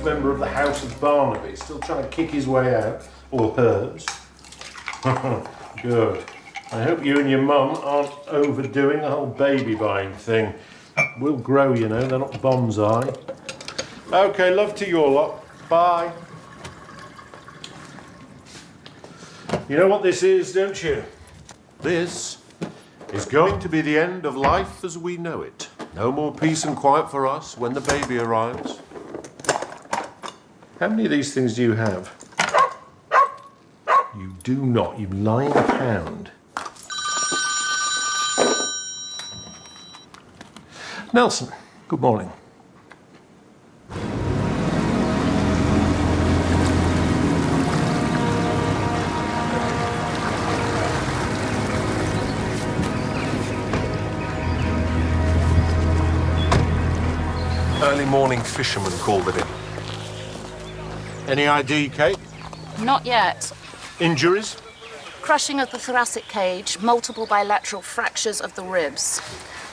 member of the House of Barnaby, still trying to kick his way out, or hers. Good. I hope you and your mum aren't overdoing the whole baby buying thing. We'll grow, you know, they're not bonsai. Okay, love to your lot. Bye. You know what this is, don't you? This is going to be the end of life as we know it. No more peace and quiet for us when the baby arrives. How many of these things do you have? You do not, you lying hound. Nelson, good morning. Early morning fisherman called it in. Any ID, Kate? Not yet. Injuries? Crushing of the thoracic cage, multiple bilateral fractures of the ribs,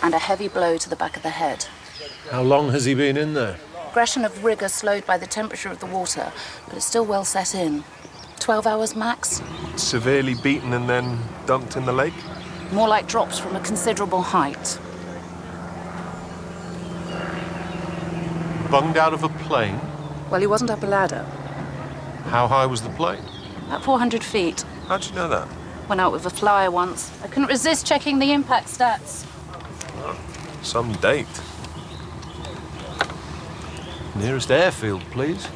and a heavy blow to the back of the head. How long has he been in there? Progression of rigor slowed by the temperature of the water, but it's still well set in. 12 hours max? Severely beaten and then dumped in the lake? More like drops from a considerable height. Bunged out of a plane? Well, he wasn't up a ladder. How high was the plane? About 400 feet. How'd you know that? Went out with a flyer once. I couldn't resist checking the impact stats. Some date. Nearest airfield, please.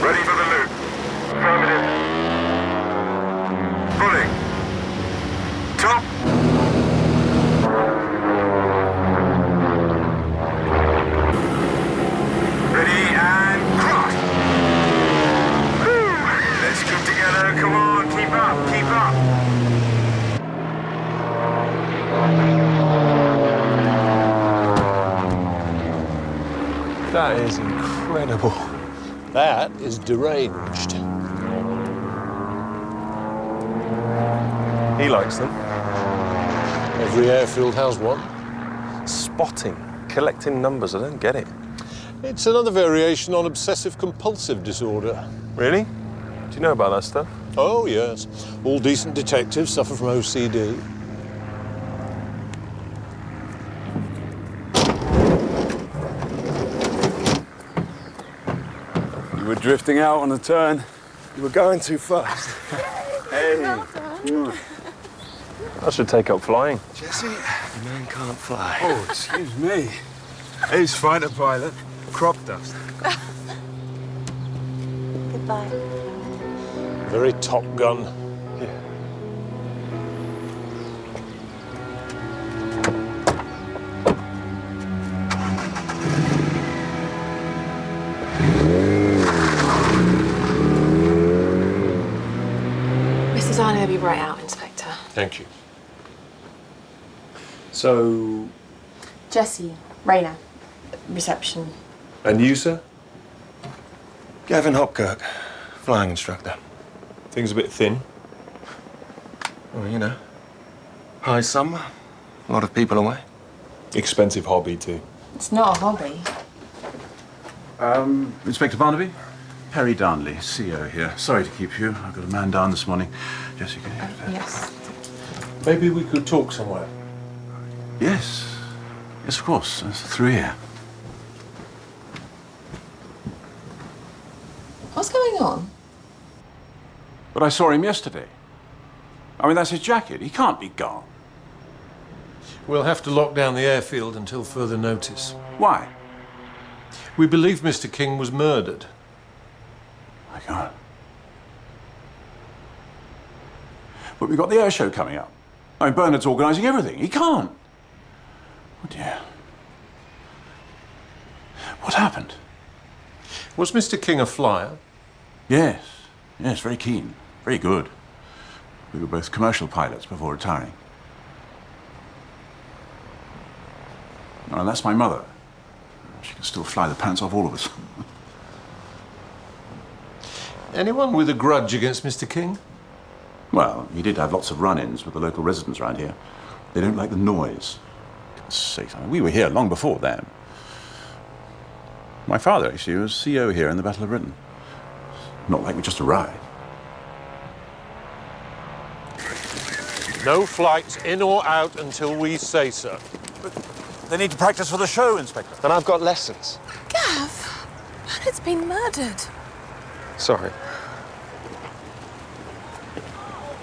Ready for the loop. Affirmative. Pulling. Top. Ready and cross. Woo! Let's come together. Come on, keep up, keep up. That is incredible. That is deranged. He likes them. Every airfield has one. Spotting, collecting numbers, I don't get it. It's another variation on obsessive-compulsive disorder. Really? Do you know about that stuff? Oh, yes. All decent detectives suffer from OCD. You were drifting out on a turn. You were going too fast. Hey. I should take up flying. Jesse, the man can't fly. Oh, excuse me. He's fighter pilot. Crop dust. Goodbye. Very Top Gun. Mrs. Arne will be right out, Inspector. Thank you. So, Jesse, Raina, reception. and you, sir? Gavin Hopkirk, flying instructor. Things a bit thin. Well, you know, high summer, a lot of people away. Expensive hobby, too. It's not a hobby. Inspector Barnaby? Harry Darnley, CEO here. Sorry to keep you. I've got a man down this morning. Jessica, Yes. Maybe we could talk somewhere. Yes. Yes, of course. There's through here. What's going on? But I saw him yesterday. I mean, that's his jacket. He can't be gone. We'll have to lock down the airfield until further notice. Why? We believe Mr. King was murdered. I can't. But we've got the air show coming up. I mean, Bernard's organising everything. He can't. Oh, dear. What happened? Was Mr. King a flyer? Yes. Yes, very keen. Very good. We were both commercial pilots before retiring. Oh, and that's my mother. She can still fly the pants off all of us. Anyone with a grudge against Mr. King? Well, he did have lots of run-ins with the local residents around here. They don't like the noise. For God's sake, I mean, we were here long before them. My father, actually, was CO here in the Battle of Britain. Not like we just arrived. No flights in or out until we say so. They need to practice for the show, Inspector. Then I've got lessons. Gav, Bernard's been murdered. Sorry.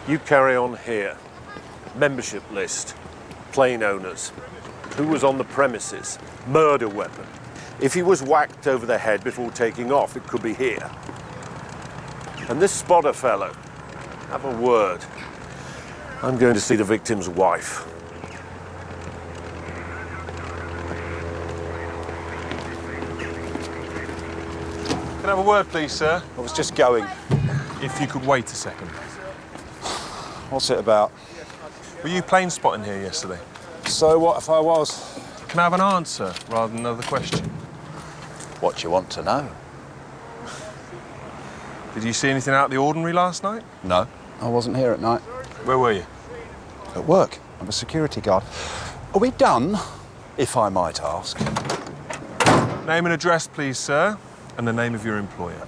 You carry on here. Membership list, plane owners, who was on the premises, murder weapon. If he was whacked over the head before taking off, it could be here. And this spotter fellow, have a word. I'm going to see the victim's wife. Can I have a word, please, sir? I was just going. If you could wait a second. What's it about? Were you plane spotting here yesterday? So what if I was? Can I have an answer rather than another question? What do you want to know? Did you see anything out of the ordinary last night? No. I wasn't here at night. Where were you? At work. I'm a security guard. Are we done, if I might ask? Name and address, please, sir, and the name of your employer.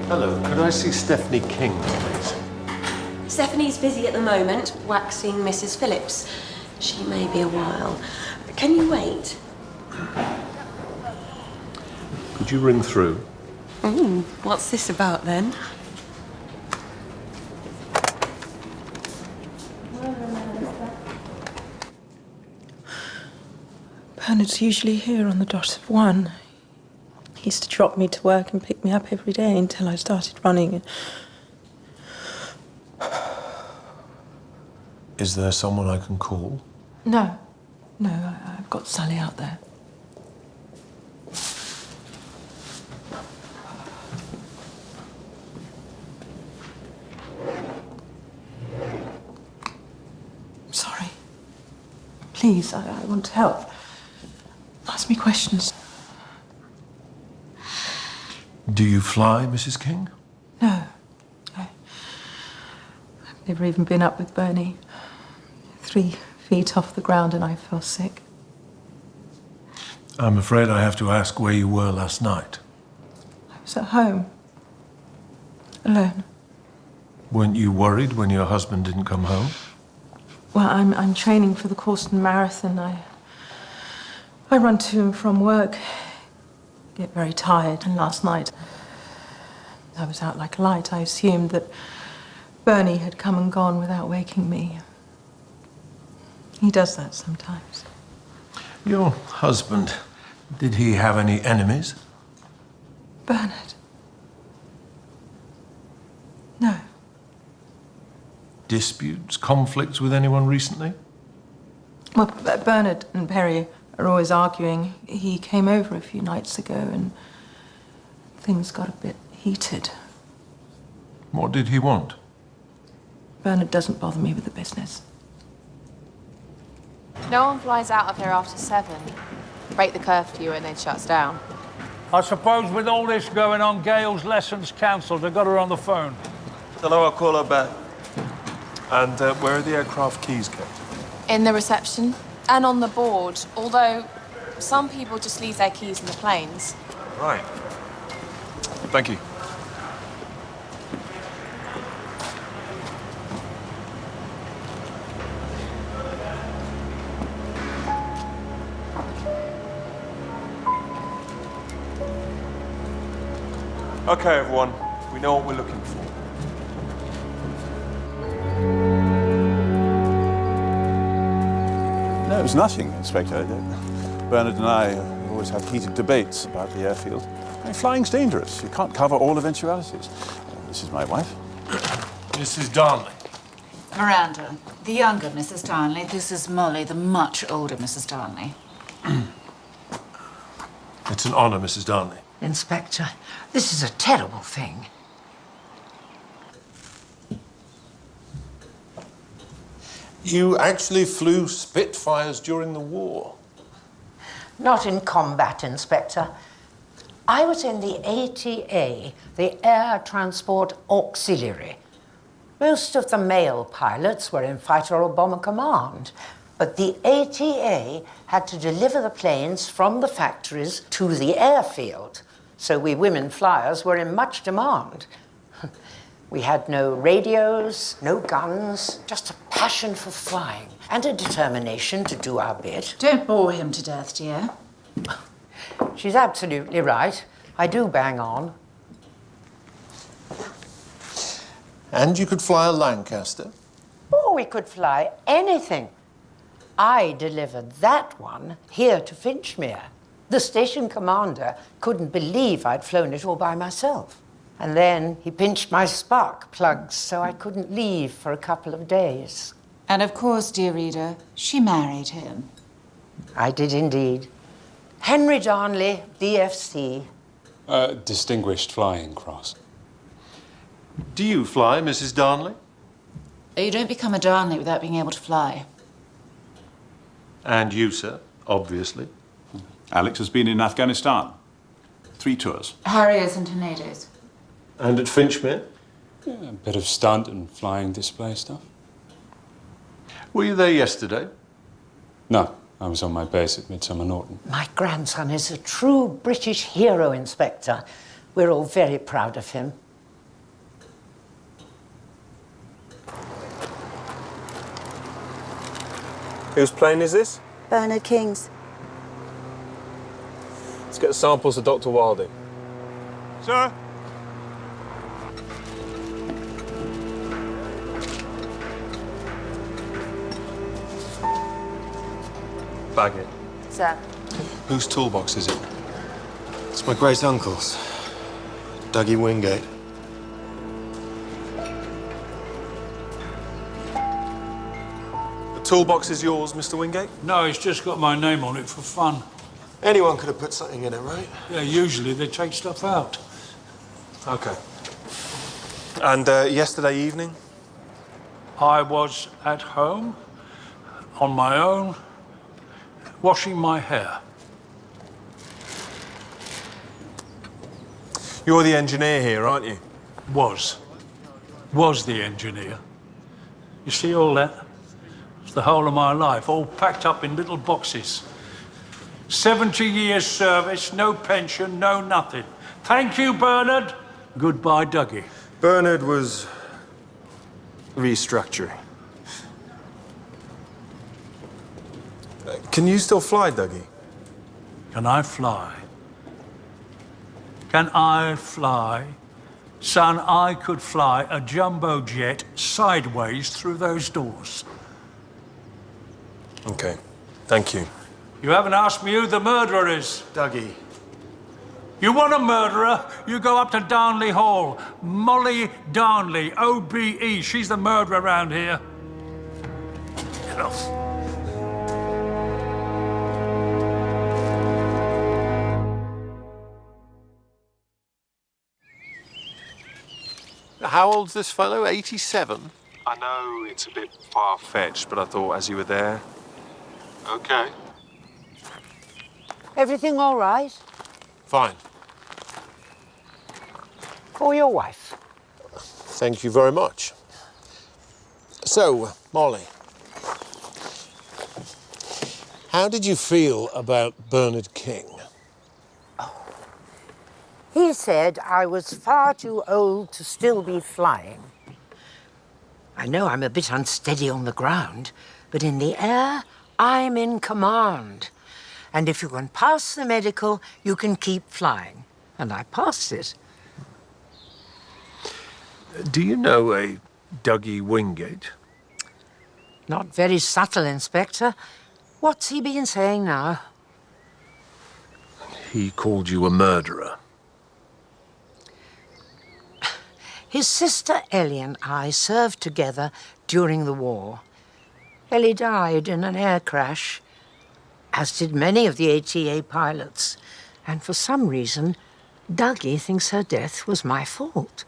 Hello, could I see Stephanie King, please? Stephanie's busy at the moment, waxing Mrs. Phillips. She may be a while. Can you wait? Could you ring through? What's this about then? Bernard's usually here on the dot of 1. He used to drop me to work and pick me up every day until I started running. Is there someone I can call? No, I've got Sally out there. I'm sorry. Please, I want to help. Ask me questions. Do you fly, Mrs. King? No. I've never even been up with Bernie. 3 feet off the ground and I fell sick. I'm afraid I have to ask where you were last night. I was at home. Alone. Weren't you worried when your husband didn't come home? Well, I'm training for the Corsten Marathon. I run to and from work. Get very tired, and last night I was out like a light. I assumed that Bernie had come and gone without waking me. He does that sometimes. Your husband, did he have any enemies? Bernard? No. Disputes, conflicts with anyone recently? Well, Bernard and Perry are always arguing. He came over a few nights ago and things got a bit heated. What did he want? Bernard doesn't bother me with the business. No one flies out of here after 7. Break the curfew and then shuts down. I suppose with all this going on, Gail's lessons cancelled. I got her on the phone. Hello, I'll call her back. And where are the aircraft keys kept? In the reception and on the board, although some people just leave their keys in the planes. Right. Thank you. Okay, everyone. We know what we're looking for. No, it was nothing, Inspector. Bernard and I always have heated debates about the airfield. I mean, flying's dangerous. You can't cover all eventualities. This is my wife. Mrs. Darnley. Miranda, the younger Mrs. Darnley. This is Molly, the much older Mrs. Darnley. It's an honor, Mrs. Darnley. Inspector, this is a terrible thing. You actually flew Spitfires during the war? Not in combat, Inspector. I was in the ATA, the Air Transport Auxiliary. Most of the male pilots were in fighter or bomber command, but the ATA had to deliver the planes from the factories to the airfield, so we women flyers were in much demand. We had no radios, no guns, just a passion for flying and a determination to do our bit. Don't bore him to death, dear. She's absolutely right. I do bang on. And you could fly a Lancaster? Oh, we could fly anything. I delivered that one here to Finchmere. The station commander couldn't believe I'd flown it all by myself. And then he pinched my spark plugs so I couldn't leave for a couple of days. And of course, dear reader, she married him. I did indeed. Henry Darnley, DFC. Distinguished Flying Cross. Do you fly, Mrs. Darnley? You don't become a Darnley without being able to fly. And you, sir, obviously. Alex has been in Afghanistan. 3 tours. Harriers and tornadoes. And at Finchmere? Yeah, a bit of stunt and flying display stuff. Were you there yesterday? No, I was on my base at Midsummer Norton. My grandson is a true British hero, Inspector. We're all very proud of him. Whose plane is this? Bernard King's. Let's get samples of Dr. Wilding. Sir? Bag it. Sir. Whose toolbox is it? It's my great uncle's, Dougie Wingate. The toolbox is yours, Mr. Wingate? No, it's just got my name on it for fun. Anyone could have put something in it, right? Yeah, usually they take stuff out. Okay. And yesterday evening? I was at home, on my own, washing my hair. You're the engineer here, aren't you? Was the engineer. You see all that? It's the whole of my life, all packed up in little boxes. 70 years service, no pension, no nothing. Thank you, Bernard. Goodbye, Dougie. Bernard was restructuring. Can you still fly, Dougie? Can I fly? Can I fly? Son, I could fly a jumbo jet sideways through those doors. Okay, thank you. You haven't asked me who the murderer is. Dougie. You want a murderer? You go up to Darnley Hall. Molly Darnley, OBE. She's the murderer around here. Get off. How old's this fellow? 87? I know it's a bit far-fetched, but I thought as you were there. Okay. Everything all right? Fine. For your wife. Thank you very much. So, Molly, how did you feel about Bernard King? He said I was far too old to still be flying. I know I'm a bit unsteady on the ground, but in the air, I'm in command. And if you can pass the medical, you can keep flying. And I passed it. Do you know a Dougie Wingate? Not very subtle, Inspector. What's he been saying now? He called you a murderer. His sister Ellie and I served together during the war. Ellie died in an air crash, as did many of the ATA pilots. And for some reason, Dougie thinks her death was my fault.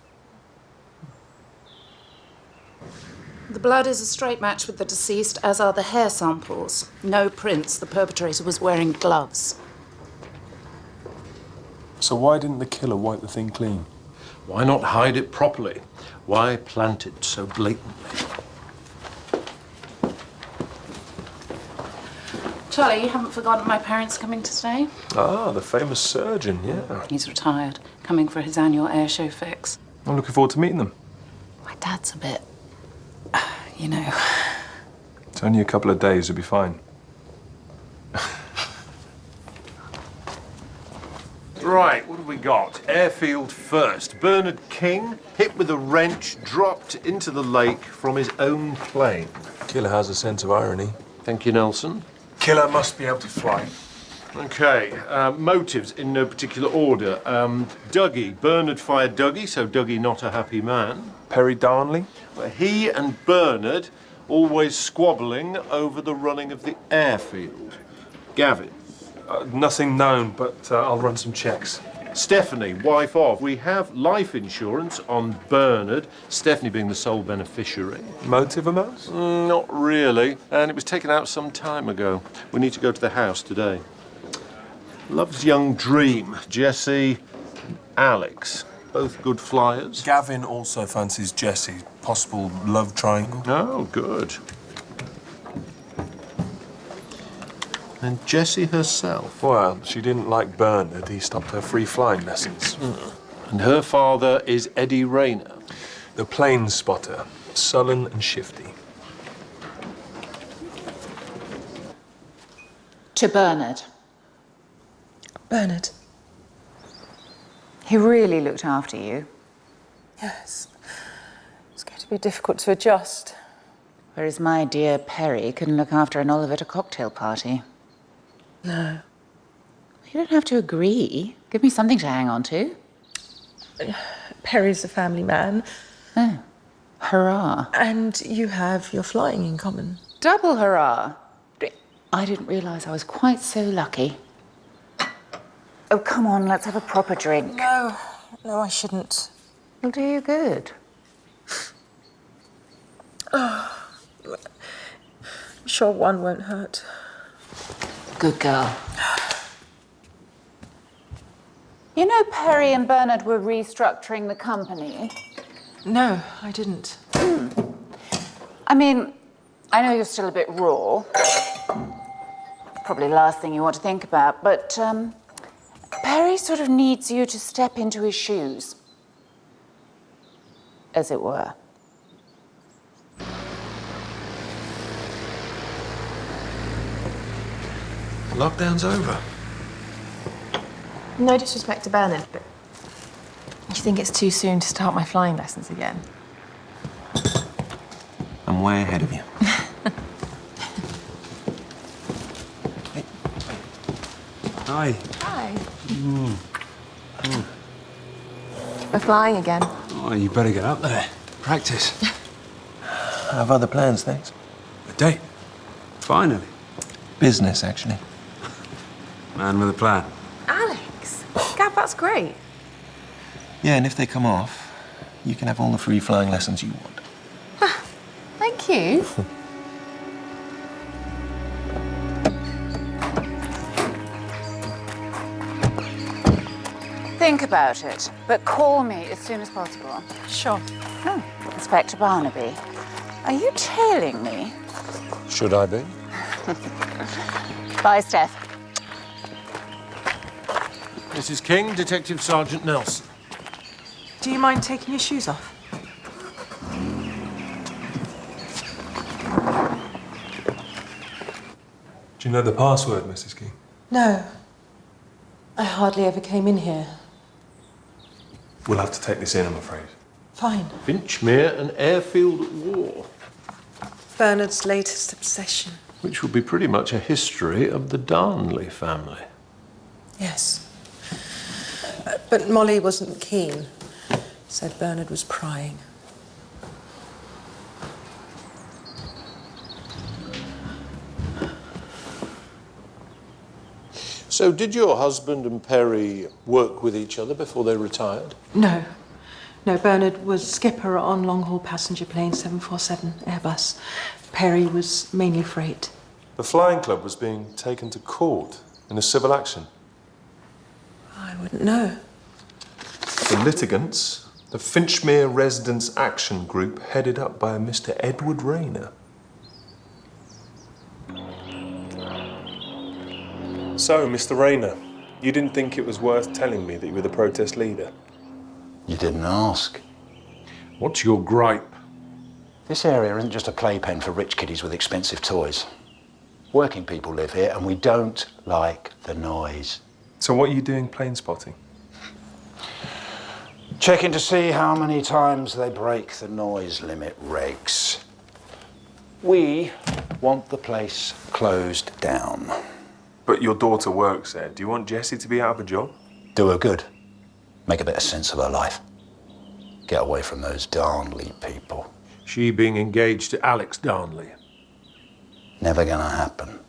The blood is a straight match with the deceased, as are the hair samples. No prints. The perpetrator was wearing gloves. So why didn't the killer wipe the thing clean? Why not hide it properly? Why plant it so blatantly? Charlie, you haven't forgotten my parents coming to stay? Ah, the famous surgeon, yeah. He's retired, coming for his annual airshow fix. I'm looking forward to meeting them. My dad's a bit, you know. It's only a couple of days, it'll be fine. Right, what have we got? Airfield first. Bernard King, hit with a wrench, dropped into the lake from his own plane. Killer has a sense of irony. Thank you, Nelson. Killer must be able to fly. Okay, motives in no particular order. Dougie. Bernard fired Dougie, so Dougie not a happy man. Perry Darnley? Well, he and Bernard always squabbling over the running of the airfield. Gavin. Nothing known, but I'll run some checks. Stephanie, wife of. We have life insurance on Bernard, Stephanie being the sole beneficiary. Motive amounts? Not really, and it was taken out some time ago. We need to go to the house today. Love's young dream, Jesse, Alex, both good flyers. Gavin also fancies Jessie. Possible love triangle. Oh, good. And Jessie herself. Well, she didn't like Bernard. He stopped her free flying lessons. And her father is Eddie Rayner. The plane spotter, sullen and shifty. To Bernard. Bernard. He really looked after you. Yes. It's going to be difficult to adjust. Whereas my dear Perry couldn't look after an Olive at a cocktail party. No. You don't have to agree. Give me something to hang on to. Perry's a family man. Oh, hurrah. And you have your flying in common. Double hurrah. I didn't realise I was quite so lucky. Oh, come on, let's have a proper drink. No, I shouldn't. It'll do you good. Oh, I'm sure one won't hurt. Good girl. You know Perry and Bernard were restructuring the company? No, I didn't. I mean, I know you're still a bit raw. Probably the last thing you want to think about, but Perry sort of needs you to step into his shoes, as it were. Lockdown's over. No disrespect to Bernard, but you think it's too soon to start my flying lessons again? I'm way ahead of you. Hi. Hi. We're flying again. Oh, you better get up there. Practice. I have other plans, thanks. A date. Finally. Business, actually. Man with a plan. Alex! Gav, that's great. Yeah, and if they come off, you can have all the free flying lessons you want. Thank you. Think about it, but call me as soon as possible. Sure. Oh, Inspector Barnaby, are you tailing me? Should I be? Bye, Steph. Mrs. King, Detective Sergeant Nelson. Do you mind taking your shoes off? Do you know the password, Mrs. King? No. I hardly ever came in here. We'll have to take this in, I'm afraid. Fine. Finchmere and Airfield at war, Bernard's latest obsession. which will be pretty much a history of the Darnley family. Yes. But Molly wasn't keen. Said Bernard was prying. So did your husband and Perry work with each other before they retired? No. No, Bernard was skipper on long-haul passenger plane 747 Airbus. Perry was mainly freight. The flying club was being taken to court in a civil action. I wouldn't know. The litigants, the Finchmere Residents Action Group, headed up by a Mr. Edward Rayner. So, Mr. Rayner, you didn't think it was worth telling me that you were the protest leader? You didn't ask. What's your gripe? This area isn't just a playpen for rich kiddies with expensive toys. Working people live here, and we don't like the noise. So what are you doing plane spotting? Checking to see how many times they break the noise limit regs. We want the place closed down. But your daughter works there. Do you want Jessie to be out of a job? Do her good. Make a bit of sense of her life. Get away from those Darnley people. She being engaged to Alex Darnley. Never gonna happen.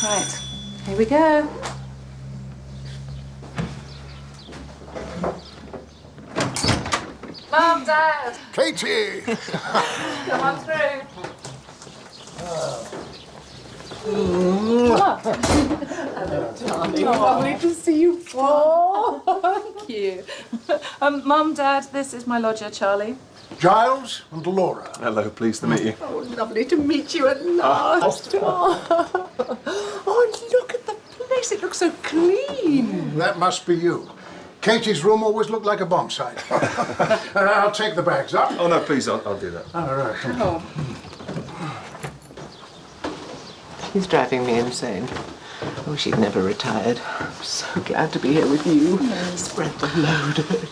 Right, here we go. Mum, Dad. Katie! Come on through. Hello, darling. Lovely to see you, Paul. Thank you. Mum, Dad, this is my lodger, Charlie. Giles and Laura. Hello, pleased to meet you. Oh, lovely to meet you at last. Oh, look at the place. It looks so clean. That must be you. Katie's room always looked like a bomb site. I'll take the bags up. Oh, no, please, I'll do that. All right. Oh. He's driving me insane. I wish he'd never retired. I'm so glad to be here with you. Spread the load of it.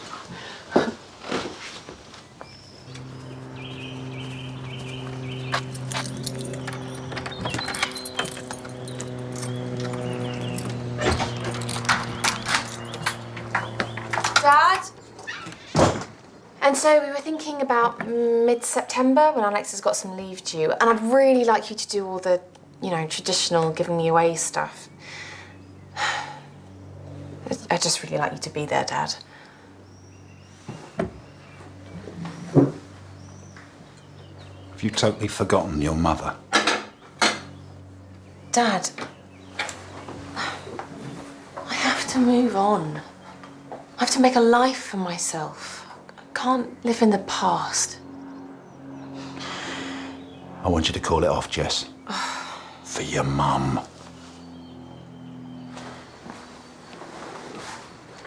Dad? And so we were thinking about mid-September when Alex has got some leave due, and I'd really like you to do all the, traditional giving me away stuff. I'd just really like you to be there, Dad. Have you totally forgotten your mother? Dad, I have to move on. I have to make a life for myself. I can't live in the past. I want you to call it off, Jess. For your mum.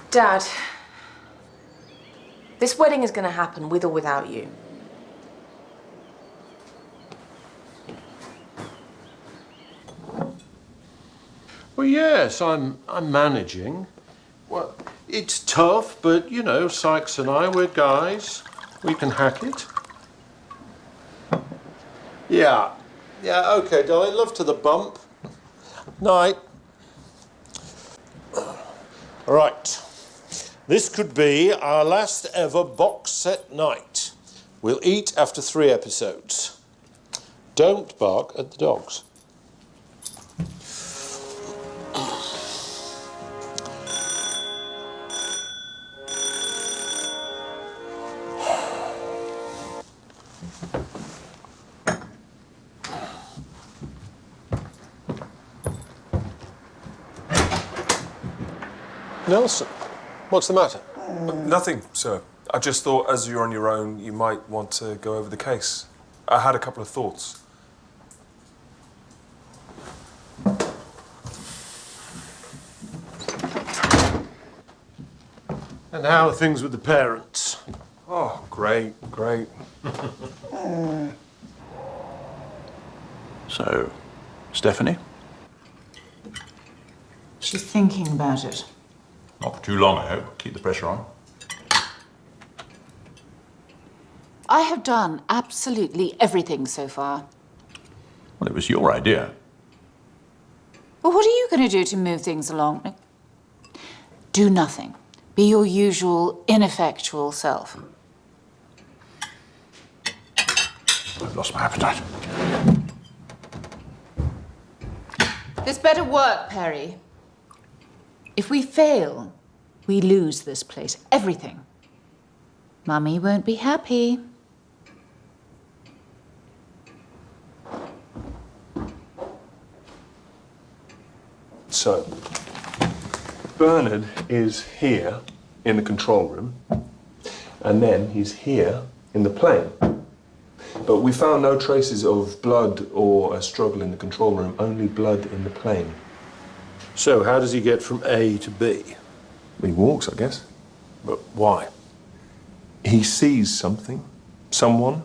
Dad, this wedding is going to happen with or without you. Well, yes, I'm managing. Well, it's tough, but, Sykes and I, we're guys. We can hack it. Yeah, OK, darling. Love to the bump. Night. Right. This could be our last ever box set night. We'll eat after 3 episodes. Don't bark at the dogs. Nelson, what's the matter? Nothing, sir. I just thought as you're on your own, you might want to go over the case. I had a couple of thoughts. And how are things with the parents? Oh, great. So, Stephanie? She's thinking about it. Not for too long, I hope. Keep the pressure on. I have done absolutely everything so far. Well, it was your idea. Well, what are you going to do to move things along? Do nothing. Be your usual ineffectual self. I've lost my appetite. This better work, Perry. If we fail, we lose this place. Everything. Mummy won't be happy. So, Bernard is here in the control room, and then he's here in the plane. But we found no traces of blood or a struggle in the control room, only blood in the plane. So, how does he get from A to B? He walks, I guess. But why? He sees something, someone.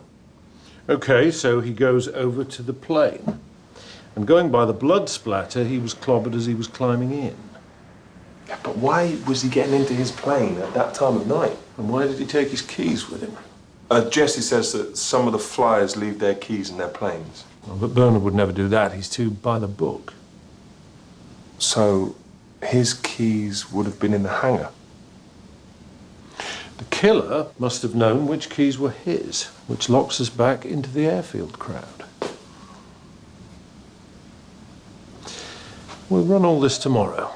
Okay, so he goes over to the plane. And going by the blood splatter, he was clobbered as he was climbing in. Yeah, but why was he getting into his plane at that time of night? And why did he take his keys with him? Jesse says that some of the flyers leave their keys in their planes. Well, but Bernard would never do that. He's too by the book. So his keys would have been in the hangar. The killer must have known which keys were his, which locks us back into the airfield crowd. We'll run all this tomorrow.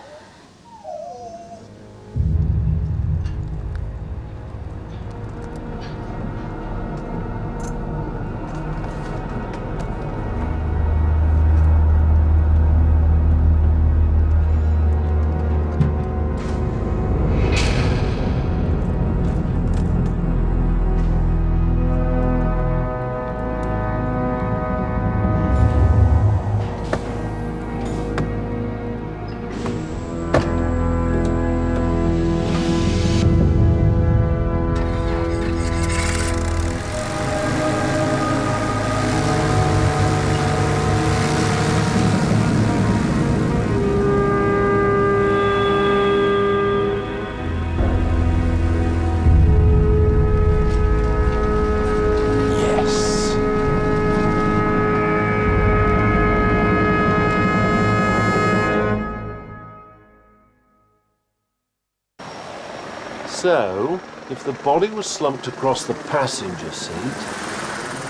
So, if the body was slumped across the passenger seat...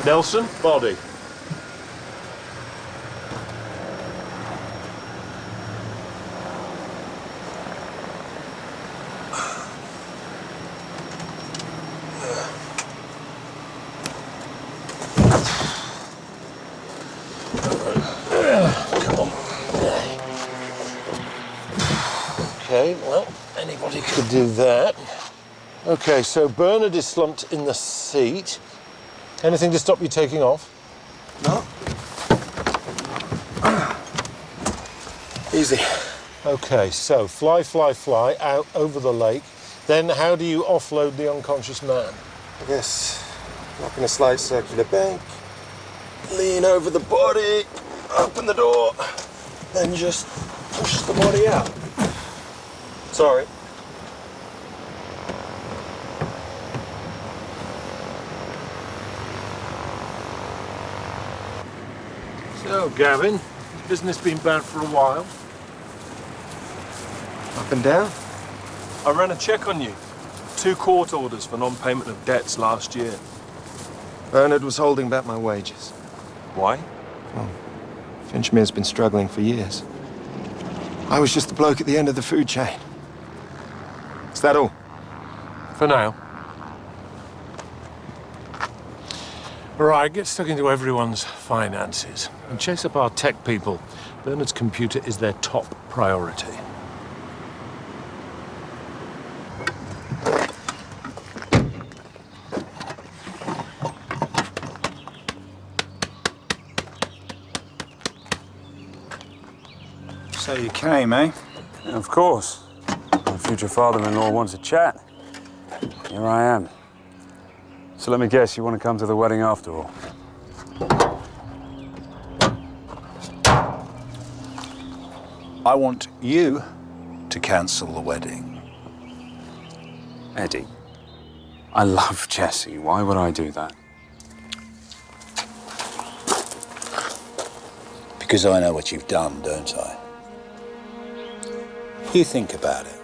Nelson, body. Come on. Okay, well, anybody could do that. Okay, so Bernard is slumped in the seat. Anything to stop you taking off? No. Easy. Okay, so fly out over the lake. Then how do you offload the unconscious man? I guess knock in a slight circular bank, lean over the body, open the door, then just push the body out. Sorry. So, Gavin, has business been bad for a while? Up and down. I ran a check on you. 2 court orders for non-payment of debts last year. Bernard was holding back my wages. Why? Well, Finchmere's been struggling for years. I was just the bloke at the end of the food chain. Is that all? For now. All right, get stuck into everyone's finances and chase up our tech people. Bernard's computer is their top priority. So you came, eh? Of course. My future father-in-law wants a chat. Here I am. So let me guess, you want to come to the wedding after all? I want you to cancel the wedding. Eddie, I love Jessie. Why would I do that? Because I know what you've done, don't I? You think about it.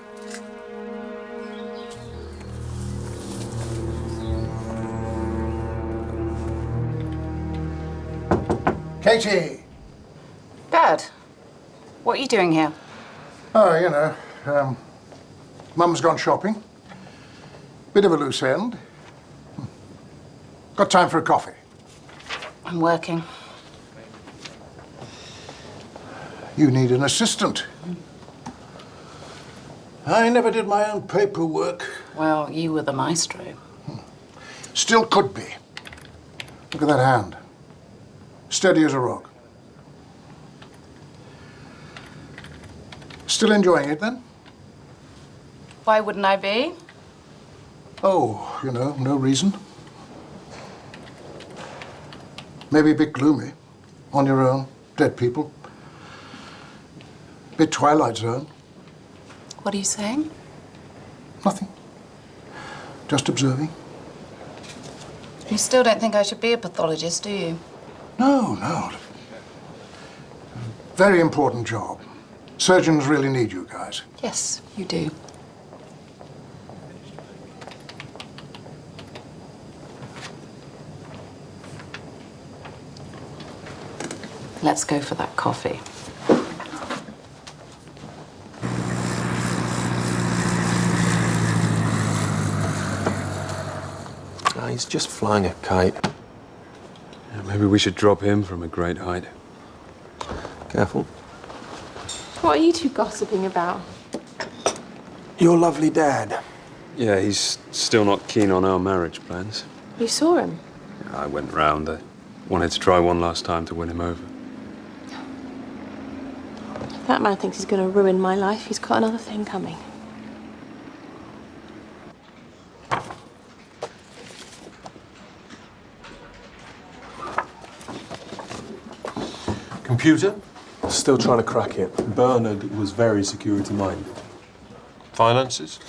Katie! Dad, what are you doing here? Oh, you know, Mum's gone shopping. Bit of a loose end. Got time for a coffee? I'm working. You need an assistant. I never did my own paperwork. Well, you were the maestro. Still could be. Look at that hand. Steady as a rock. Still enjoying it, then? Why wouldn't I be? Oh, you know, no reason. Maybe a bit gloomy. On your own. Dead people. Bit Twilight Zone. What are you saying? Nothing. Just observing. You still don't think I should be a pathologist, do you? No, no. Very important job. Surgeons really need you guys. Yes, you do. Let's go for that coffee. He's just flying a kite. Yeah, maybe we should drop him from a great height. Careful. What are you two gossiping about? Your lovely dad. Yeah, he's still not keen on our marriage plans. You saw him? I went round. I wanted to try one last time to win him over. If that man thinks he's going to ruin my life, he's got another thing coming. Computer? Still trying to crack it. Bernard was very security-minded. Finances?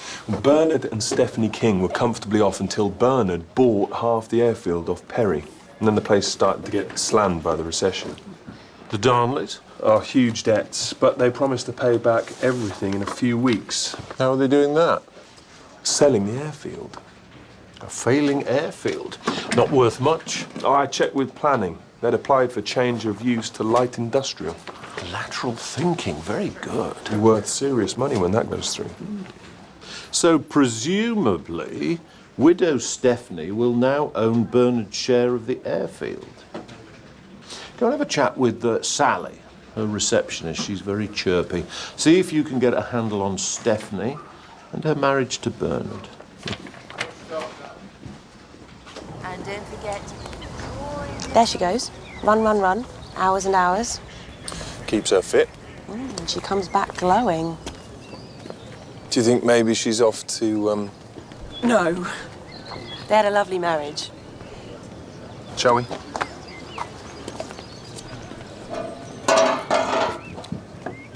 Bernard and Stephanie King were comfortably off until Bernard bought half the airfield off Perry. And then the place started to get slammed by the recession. The Darnleys? Oh, huge debts, but they promised to pay back everything in a few weeks. How are they doing that? Selling the airfield. A failing airfield. Not worth much. Oh, I checked with planning. They'd applied for change of use to light industrial. Lateral thinking, very good. Worth serious money when that goes through. So presumably, widow Stephanie will now own Bernard's share of the airfield. Go and have a chat with Sally, her receptionist. She's very chirpy. See if you can get a handle on Stephanie and her marriage to Bernard. And don't forget... There she goes. Run, run, run. Hours and hours. Keeps her fit. And she comes back glowing. Do you think maybe she's off to, No. They had a lovely marriage. Shall we?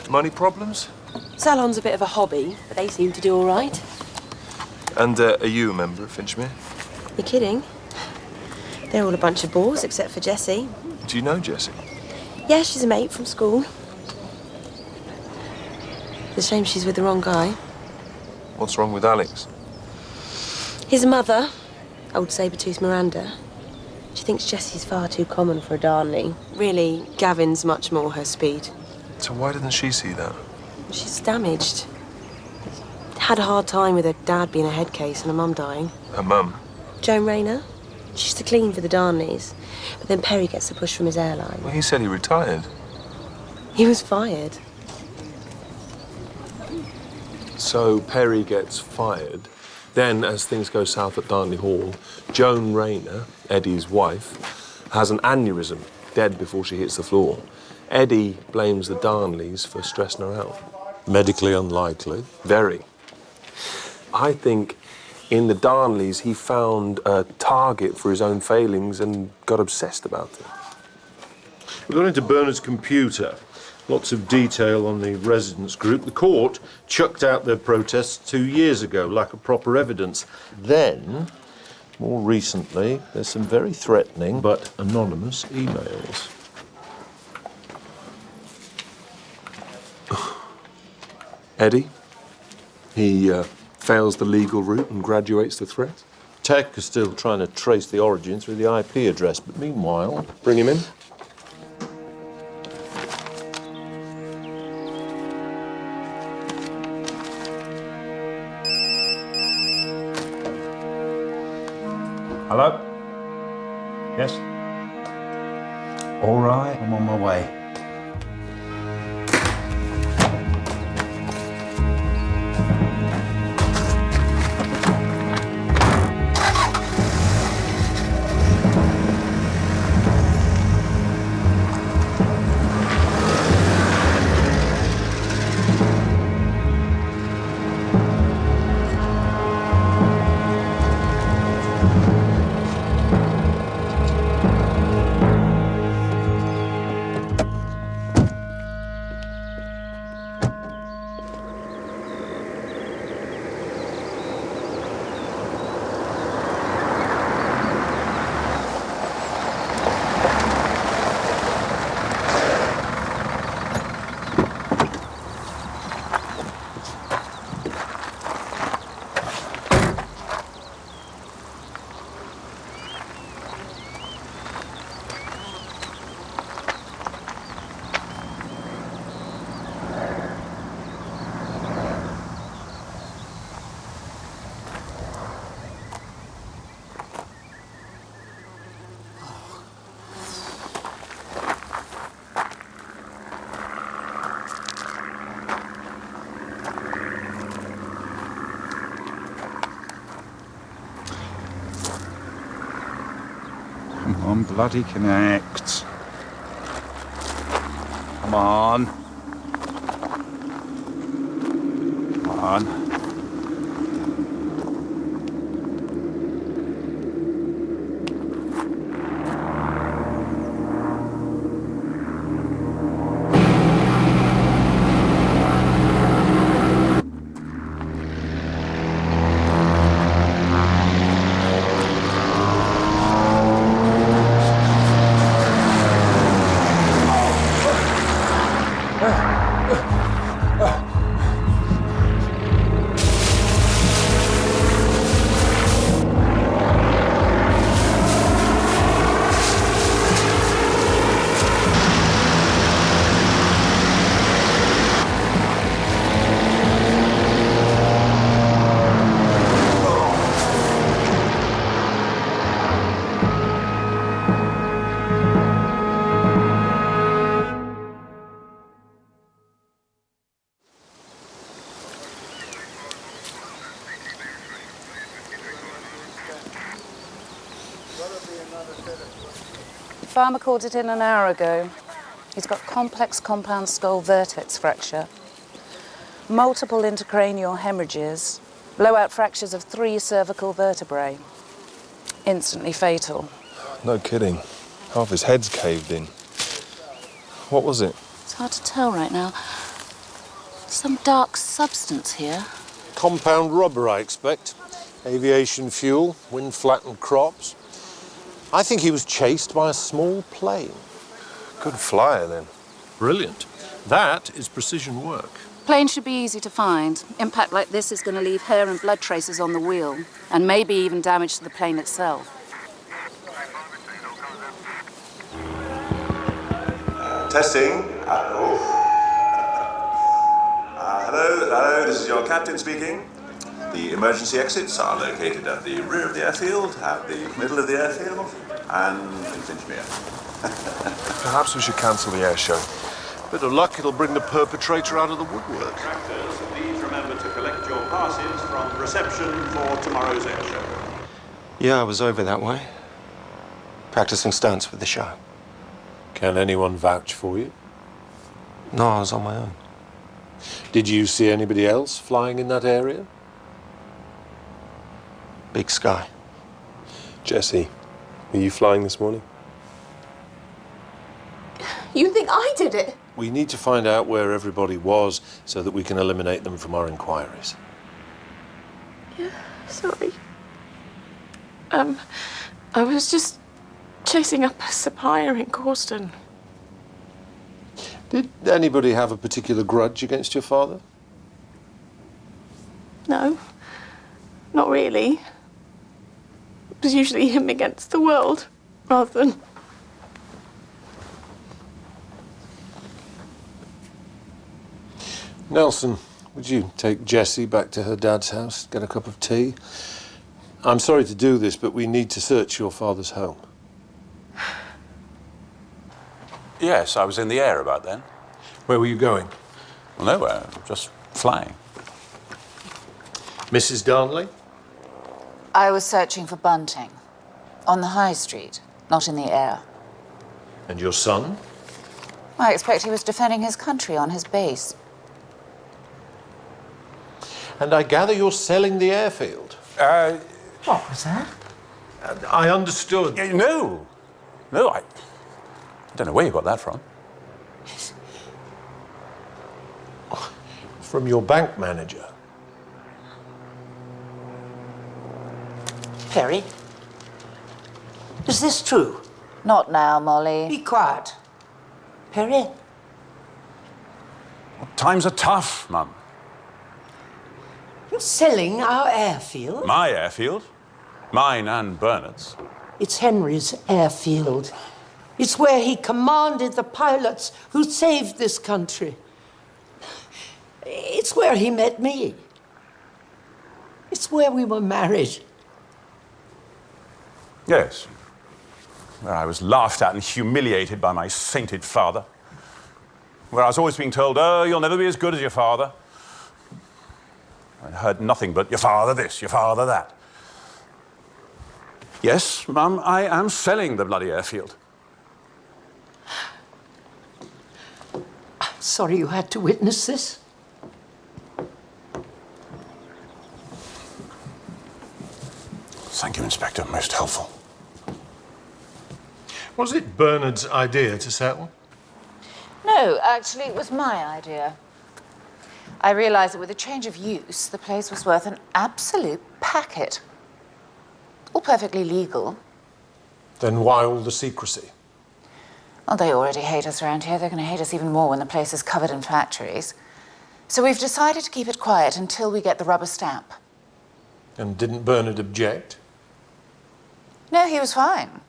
Money problems? Salon's a bit of a hobby, but they seem to do all right. And are you a member of Finchmere? You're kidding? They're all a bunch of bores, except for Jessie. Do you know Jessie? Yeah, she's a mate from school. It's a shame she's with the wrong guy. What's wrong with Alex? His mother, old saber-toothed Miranda, she thinks Jessie's far too common for a Darnley. Really, Gavin's much more her speed. So why didn't she see that? She's damaged. Had a hard time with her dad being a head case and her mum dying. Her mum? Joan Rayner. She used to clean for the Darnleys, but then Perry gets the push from his airline. Well, he said he retired. He was fired. So Perry gets fired. Then, as things go south at Darnley Hall, Joan Rayner, Eddie's wife, has an aneurysm, dead before she hits the floor. Eddie blames the Darnleys for stressing her out. Medically unlikely. Very. I think in the Darnleys, he found a target for his own failings and got obsessed about it. We got into Bernard's computer. Lots of detail on the residence group. The court chucked out their protests 2 years ago, lack of proper evidence. Then, more recently, there's some very threatening but anonymous emails. Eddie, he fails the legal route and graduates the threat. Tech is still trying to trace the origin through the IP address, but meanwhile... Bring him in. Hello? Yes? All right, I'm on my way. Come on, bloody connect. Come on. Come on. Farmer called it in an hour ago. He's got complex compound skull vertex fracture, multiple intracranial hemorrhages, blowout fractures of 3 cervical vertebrae. Instantly fatal. No kidding. Half his head's caved in. What was it? It's hard to tell right now. Some dark substance here. Compound rubber, I expect. Aviation fuel, wind-flattened crops. I think he was chased by a small plane. Good flyer, then. Brilliant. That is precision work. Plane should be easy to find. Impact like this is going to leave hair and blood traces on the wheel, and maybe even damage to the plane itself. Testing. Hello, this is your captain speaking. The emergency exits are located at the rear of the airfield, at the middle of the airfield, and in Finchmere. Perhaps we should cancel the air show. Bit of luck, it'll bring the perpetrator out of the woodwork. Tractors, please remember to collect your passes from reception for tomorrow's air show. Yeah, I was over that way. Practicing stunts with the show. Can anyone vouch for you? No, I was on my own. Did you see anybody else flying in that area? Big sky. Jesse, were you flying this morning? You think I did it? We need to find out where everybody was so that we can eliminate them from our inquiries. Yeah, sorry. I was just chasing up a supplier in Causton. Did anybody have a particular grudge against your father? No, not really. It was usually him against the world, rather than... Nelson, would you take Jessie back to her dad's house, get a cup of tea? I'm sorry to do this, but we need to search your father's home. Yes, I was in the air about then. Where were you going? Well, nowhere, just flying. Mrs. Darnley? I was searching for Bunting. On the high street, not in the air. And your son? I expect he was defending his country on his base. And I gather you're selling the airfield? What was that? I understood. No. No, I don't know where you got that from. From your bank manager. Perry, is this true? Not now, Molly. Be quiet. Perry? Times are tough, Mum. You're selling our airfield? My airfield? Mine and Bernard's. It's Henry's airfield. It's where he commanded the pilots who saved this country. It's where he met me. It's where we were married. Yes. Where I was laughed at and humiliated by my sainted father. Where I was always being told, oh, you'll never be as good as your father. I heard nothing but your father this, your father that. Yes, Mum, I am selling the bloody airfield. I'm sorry you had to witness this. Thank you, Inspector. Most helpful. Was it Bernard's idea to settle? No, actually, it was my idea. I realized that with a change of use, the place was worth an absolute packet. All perfectly legal. Then why all the secrecy? Well, they already hate us around here. They're going to hate us even more when the place is covered in factories. So we've decided to keep it quiet until we get the rubber stamp. And didn't Bernard object? No, he was fine.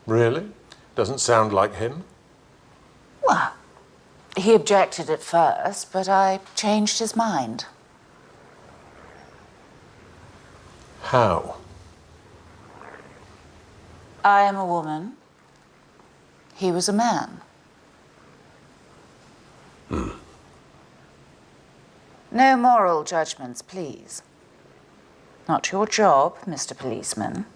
Really? Doesn't sound like him. Well, he objected at first, but I changed his mind. How? I am a woman. He was a man. No moral judgments, please. Not your job, Mr. Policeman.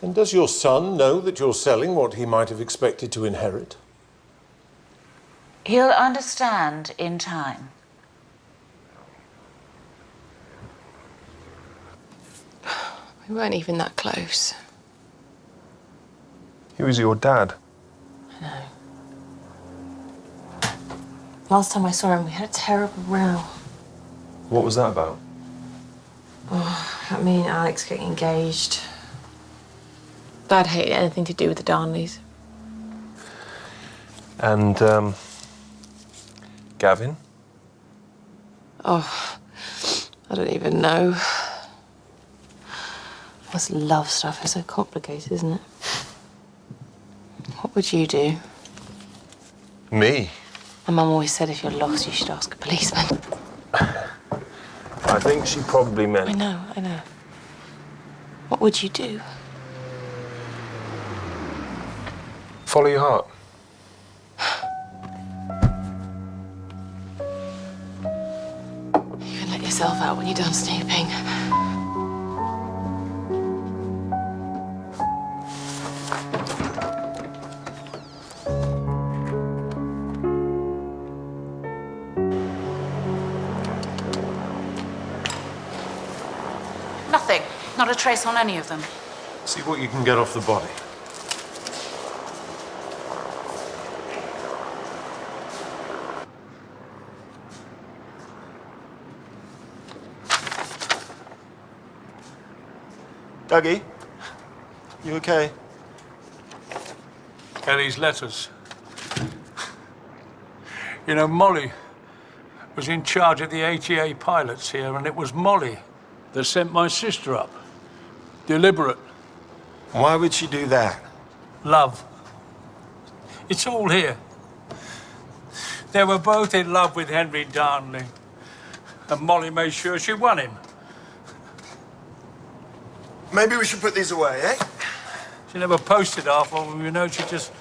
And does your son know that you're selling what he might have expected to inherit? He'll understand in time. We weren't even that close. He was your dad. I know. Last time I saw him, we had a terrible row. What was that about? Oh, me and Alex getting engaged. Dad hated anything to do with the Darnleys. And, Gavin? Oh, I don't even know. This love stuff is so complicated, isn't it? What would you do? Me? My mum always said if you're lost, you should ask a policeman. I think she probably meant... I know. What would you do? Follow your heart. You can let yourself out when you're done snooping. Nothing. Not a trace on any of them. See what you can get off the body. Dougie, you okay? Ellie's letters. You know, Molly was in charge of the ATA pilots here, and it was Molly that sent my sister up. Deliberate. Why would she do that? Love. It's all here. They were both in love with Henry Darnley, and Molly made sure she won him. Maybe we should put these away, eh? She never posted half of them, you know. She just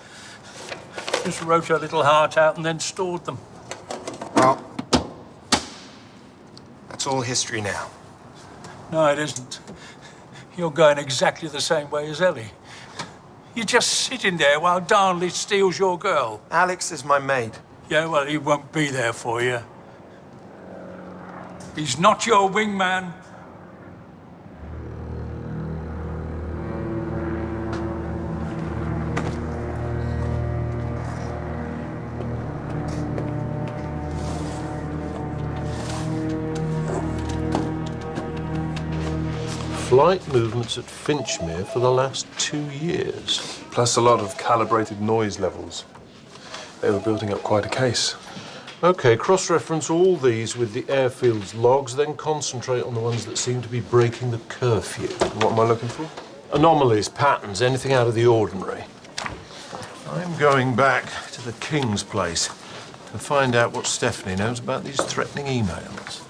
wrote her little heart out and then stored them. Well, that's all history now. No, it isn't. You're going exactly the same way as Ellie. You're just sitting there while Darnley steals your girl. Alex is my maid. Yeah, well, he won't be there for you. He's not your wingman. Flight movements at Finchmere for the last 2 years. Plus a lot of calibrated noise levels. They were building up quite a case. OK, cross-reference all these with the airfield's logs, then concentrate on the ones that seem to be breaking the curfew. What am I looking for? Anomalies, patterns, anything out of the ordinary. I'm going back to the King's place to find out what Stephanie knows about these threatening emails.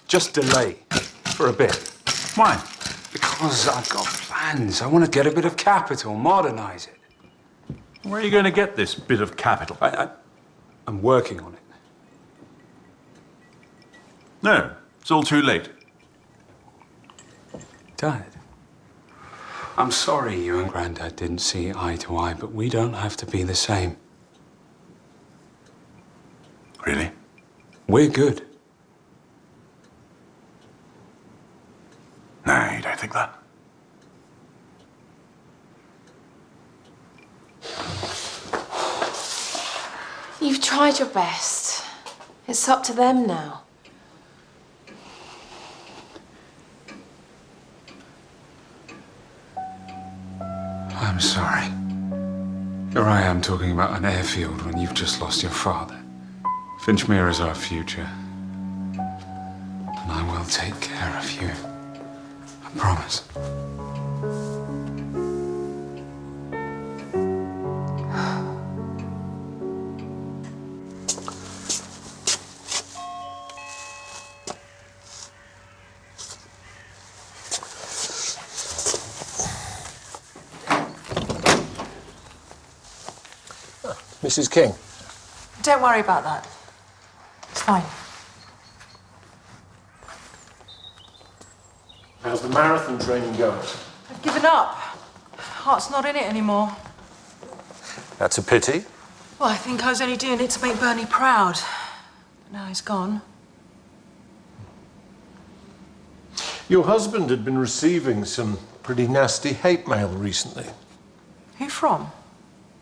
Just delay for a bit. Why? Because I've got plans. I want to get a bit of capital, modernise it. Where are you going to get this bit of capital? I'm working on it. No, it's all too late. Dad, I'm sorry you and Grandad didn't see eye to eye, but we don't have to be the same. Really? We're good. No, you don't think that? You've tried your best. It's up to them now. I'm sorry. Here I am talking about an airfield when you've just lost your father. Finchmere is our future. And I will take care of you. I promise. Mrs. King. Don't worry about that. It's fine. How's the marathon training going? I've given up. Heart's not in it anymore. That's a pity. Well, I think I was only doing it to make Bernie proud. But now he's gone. Your husband had been receiving some pretty nasty hate mail recently. Who from?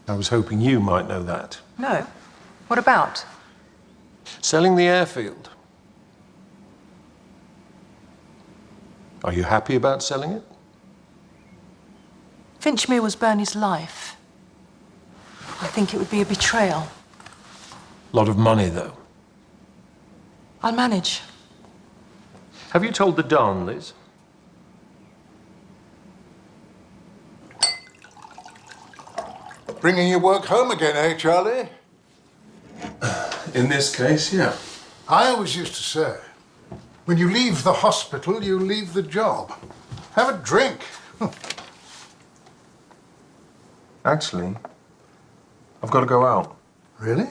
I was hoping you might know that. No. What about? Selling the airfield. Are you happy about selling it? Finchmere was Bernie's life. I think it would be a betrayal. Lot of money, though. I'll manage. Have you told the Darnleys? Bringing your work home again, eh, Charlie? In this case, yeah. I always used to say, when you leave the hospital, you leave the job. Have a drink. Actually, I've got to go out. Really?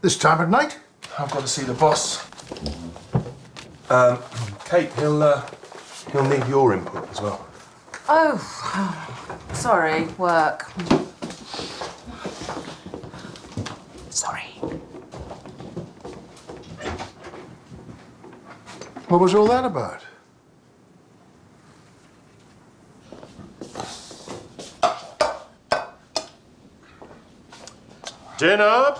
This time of night? I've got to see the boss. Kate, he'll need your input as well. Oh, sorry, work. Sorry. What was all that about? Dinner?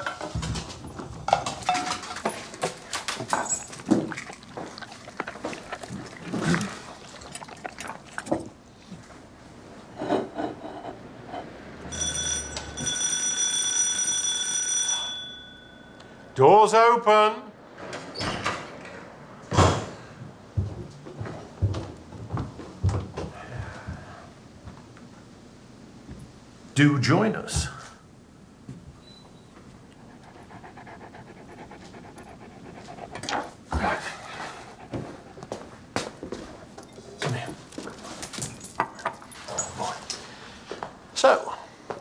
Doors open. Do join us.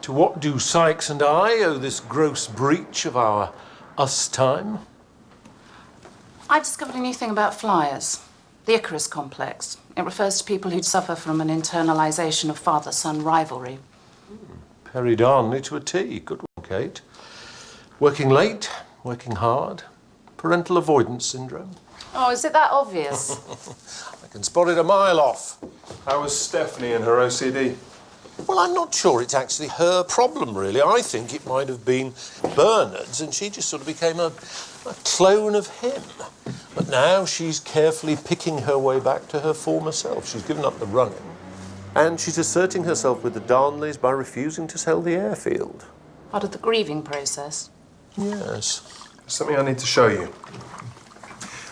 To what do Sykes and I owe this gross breach of our us time? I discovered a new thing about flyers. The Icarus complex. It refers to people who'd suffer from an internalisation of father-son rivalry. Perry Darnley to a T. Good one, Kate. Working late, working hard. Parental avoidance syndrome. Oh, is it that obvious? I can spot it a mile off. How was Stephanie and her OCD? Well, I'm not sure it's actually her problem, really. I think it might have been Bernard's, and she just sort of became a clone of him. But now she's carefully picking her way back to her former self. She's given up the running, and she's asserting herself with the Darnleys by refusing to sell the airfield. Part of the grieving process. Yes. Something I need to show you.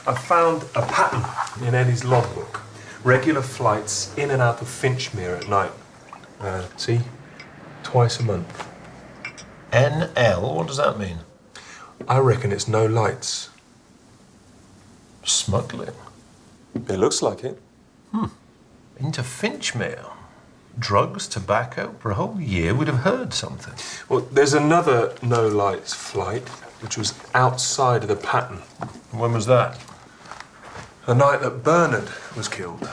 I found a pattern in Eddie's logbook. Regular flights in and out of Finchmere at night. See? Twice a month. NL? What does that mean? I reckon it's no lights. Smuggling? It looks like it. Into Finchmere? Drugs, tobacco? For a whole year we'd have heard something. Well, there's another no lights flight, which was outside of the pattern. When was that? The night that Bernard was killed.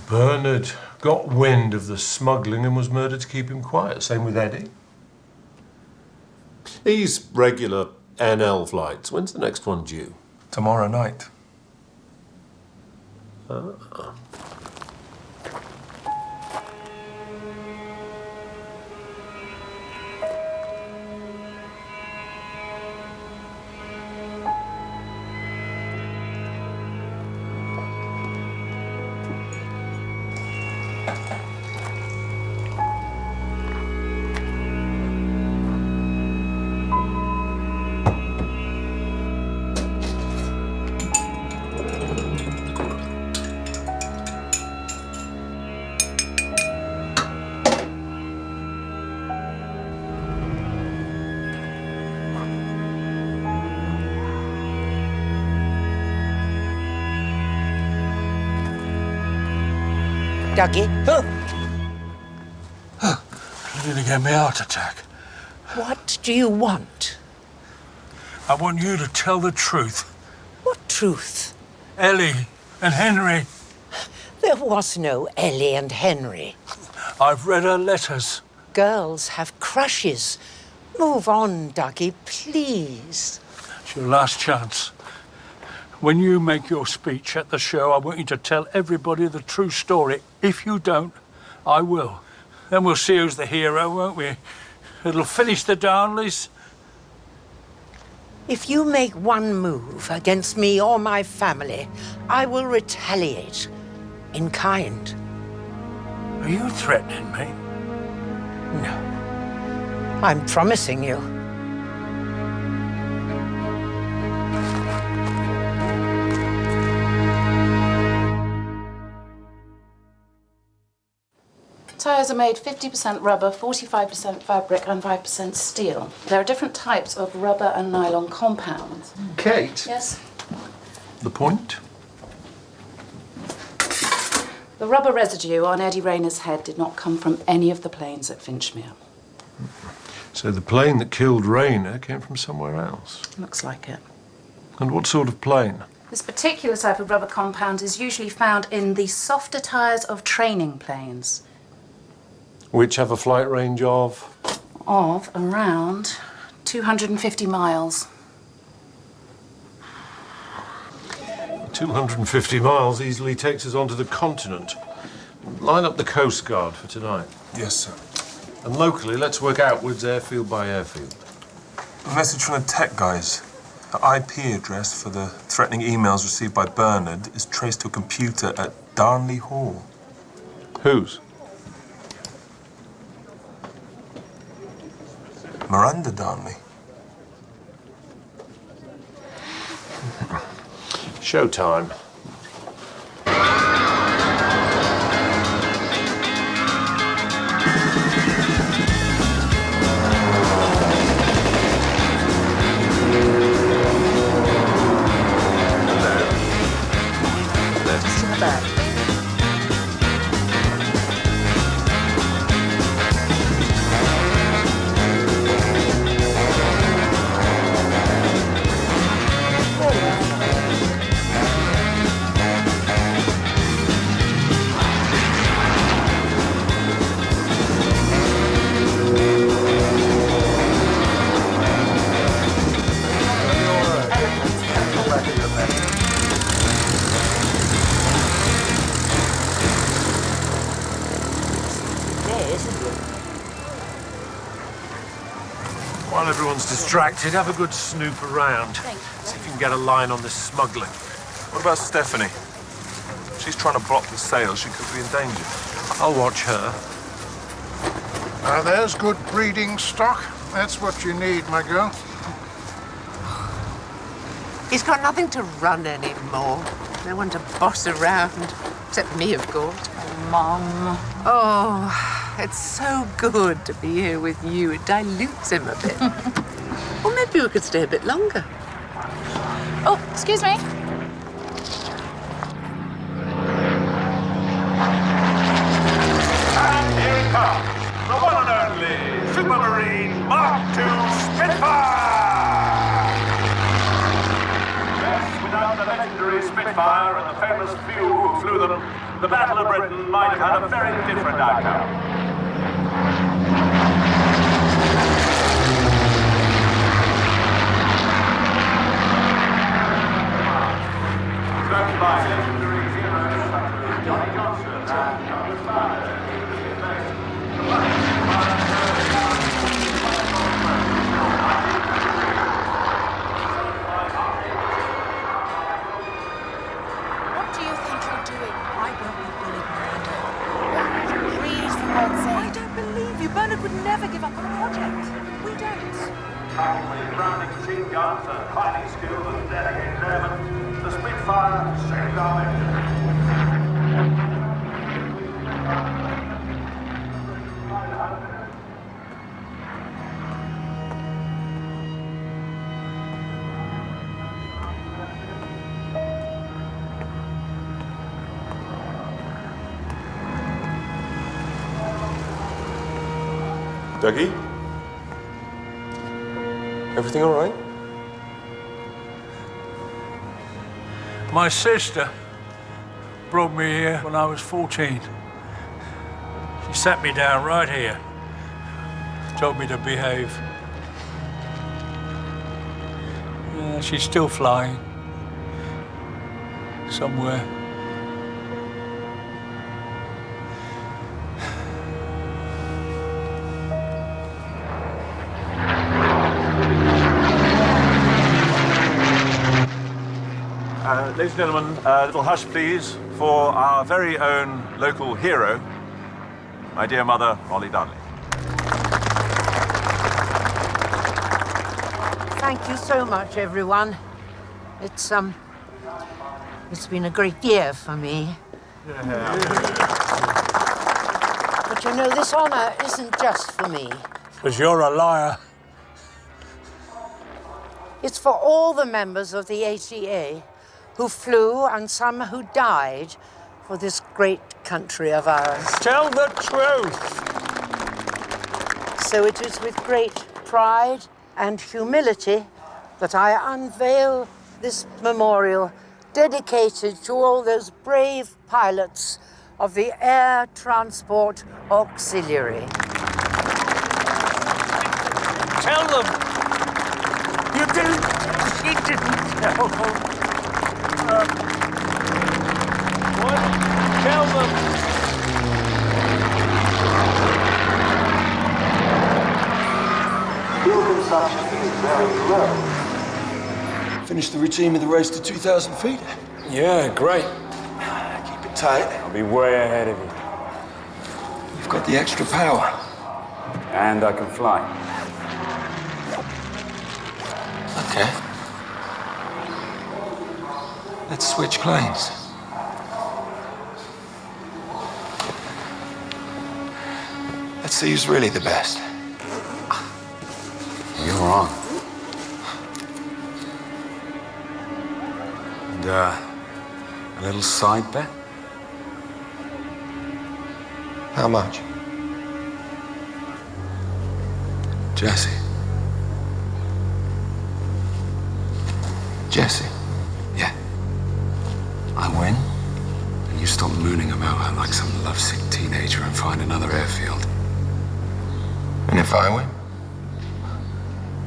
Bernard got wind of the smuggling and was murdered to keep him quiet. Same with Eddie. These regular NL flights, when's the next one due? Tomorrow night. Dougie? Nearly gave me a heart attack. What do you want? I want you to tell the truth. What truth? Ellie and Henry. There was no Ellie and Henry. I've read her letters. Girls have crushes. Move on, Dougie, please. It's your last chance. When you make your speech at the show, I want you to tell everybody the true story. If you don't, I will. Then we'll see who's the hero, won't we? It'll finish the Darnleys. If you make one move against me or my family, I will retaliate in kind. Are you threatening me? No. I'm promising you. Tyres are made 50% rubber, 45% fabric, and 5% steel. There are different types of rubber and nylon compounds. Kate? Yes? The point? The rubber residue on Eddie Rayner's head did not come from any of the planes at Finchmere. So the plane that killed Rayner came from somewhere else? Looks like it. And what sort of plane? This particular type of rubber compound is usually found in the softer tyres of training planes. Which have a flight range of? Of around 250 miles. 250 miles easily takes us onto the continent. Line up the Coast Guard for tonight. Yes, sir. And locally, let's work outwards airfield by airfield. A message from the tech guys. The IP address for the threatening emails received by Bernard is traced to a computer at Darnley Hall. Whose? Miranda Darnley. Showtime. Just in the back. everyone's distracted, have a good snoop around. See if you can get a line on this smuggling. What about Stephanie? She's trying to block the sale. She could be in danger. I'll watch her. There's good breeding stock. That's what you need, my girl. He's got nothing to run anymore. No one to boss around. Except me, of course. Oh, Mum. Oh, it's so good to be here with you. It dilutes him a bit. Or maybe we could stay a bit longer. Oh, excuse me. And here it comes, the one and only Supermarine Mark II Spitfire! Yes, without the legendary Spitfire and the famous few who flew them, the Battle of Britain might have had a very different outcome. Struck by legendary heroes such as Johnny Johnson and Douglas Bader. What do you think you're doing? I don't believe Miranda. Please, for God's sake. I don't believe you. Bernard would never give up on a project. We don't. Traveled with grounding machine guns and highly skilled and dedicated airmen, the Spitfire saved our nation. Dougie? Everything all right? My sister brought me here when I was 14. She sat me down right here, told me to behave. Yeah, she's still flying somewhere. Ladies and gentlemen, a little hush, please, for our very own local hero, my dear mother, Molly Darnley. Thank you so much, everyone. It's been a great year for me. But you know, this honor isn't just for me. Because you're a liar. It's for all the members of the ATA who flew and some who died for this great country of ours. Tell the truth. So it is with great pride and humility that I unveil this memorial dedicated to all those brave pilots of the Air Transport Auxiliary. Tell them. You didn't tell them. What? Tell them. Fuel consumption is very low. Finished the routine of the race to 2,000 feet? Yeah, great. Keep it tight. I'll be way ahead of you. You've got the extra power. And I can fly. Okay. Let's switch planes. Let's see who's really the best. You're on. And, a little side bet? How much? Jesse. Jesse. Yeah. I win, and you stop mooning about her like some lovesick teenager and find another airfield. And if I win?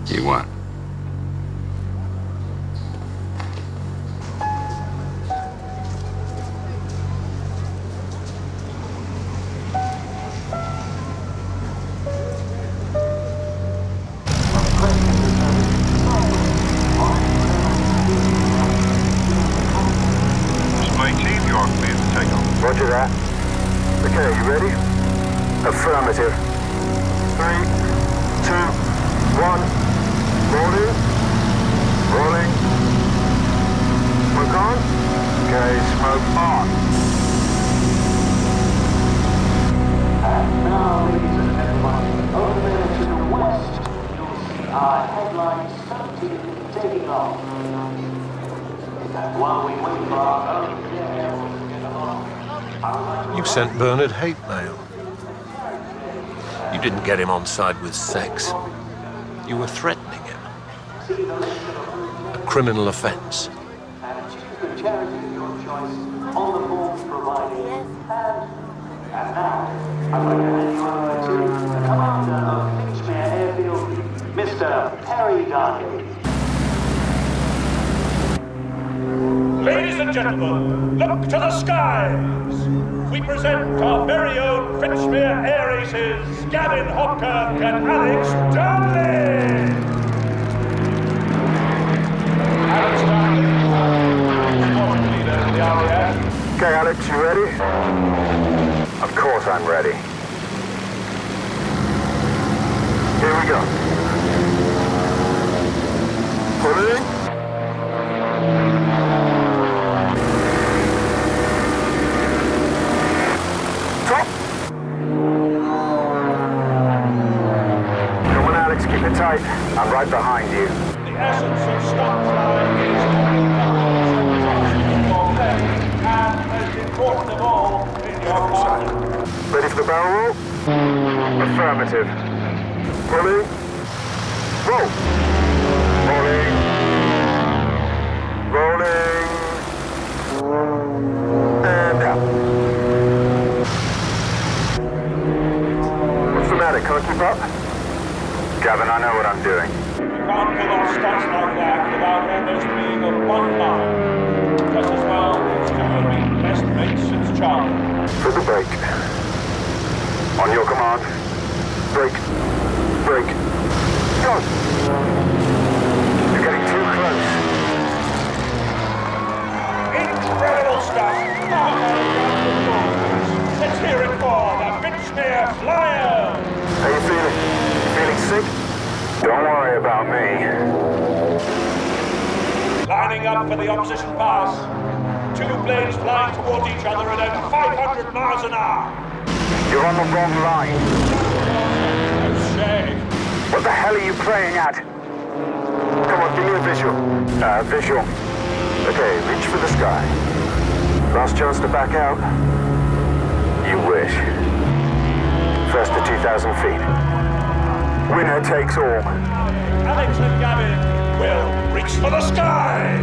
You won. Affirmative. 3, 2, 1. Rolling. Rolling. Smoke on. Okay, smoke on. And now, ladies and gentlemen, over there to the west, you'll see our headlights starting taking off. And while we wait for our own airfield to get along, I would like to... You sent Bernard hate mail. You didn't get him on side with sex. You were threatening him. A criminal offence. And choose the charity of your choice on the form provided. And now, I'd like to hand you over to the commander of Finchmere Airfield, Mr. Perry Darnley. Ladies and gentlemen, look to the skies. We present our very own Finchmere Air Aces, Gavin Hopkirk and Alex Darnley. Alex Darnley, squadron leader for the RAF. Okay, Alex, you ready? Of course I'm ready. Here we go. Pulling. Top. Come on, Alex, keep it tight. I'm right behind you. The essence of stop flying is your leg and, most important of all, in your heart. Ready for the barrel roll? Affirmative. Pulling. Roll. Rolling. Rolling. And out. What's the matter? Can't keep up? Gavin, I know what I'm doing. You can't pull off stunts like that without almost being of one mind. Just as well, these two have been best mates since childhood. For the brake. On your command. Brake. Brake. Go! You're getting too close. Incredible stuff! Let's hear it for the Finchmere Flyers! How you feeling? You feeling sick? Don't worry about me. Lining up for the opposition pass. Two planes flying towards each other at over 500 miles an hour. You're on the wrong line. No shame. What the hell are you playing at? Come on, give me a visual. Visual. Okay, reach for the sky. Last chance to back out? You wish. First to 2,000 feet. Winner takes all. Alex and Gavin will reach for the sky!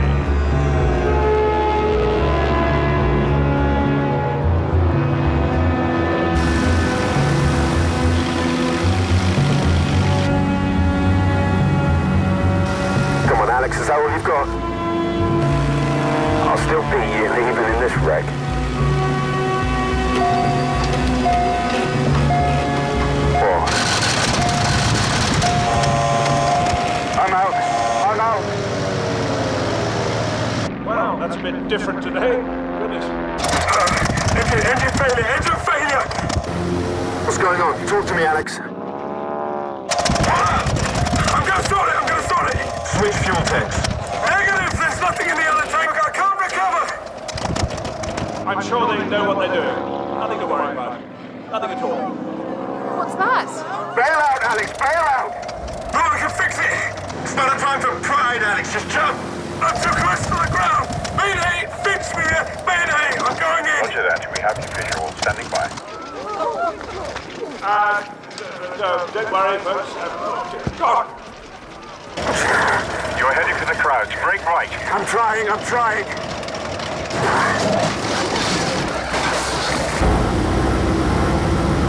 Come on, Alex, is that all you've got? I'll still beat you even in this wreck. I'm out. I'm out. Well, that's a bit different today. Goodness. Engine failure! Engine failure! What's going on? Talk to me, Alex. I'm gonna sort it! I'm gonna sort it! Switch fuel tanks. Negative! There's nothing in the other tank! I can't recover! I'm sure they know what they're doing. Nothing to worry about. Nothing at all. What's that? Bail out, Alex! Bail out! No, we can fix it! It's not a time for pride, Alex. Just jump! I'm too close to the ground! Mayday! Finchmere! Mayday! I'm going in! Roger that. We have the visual standing by. Don't worry, folks. God! You're heading for the crouch. Brake right. I'm trying, I'm trying!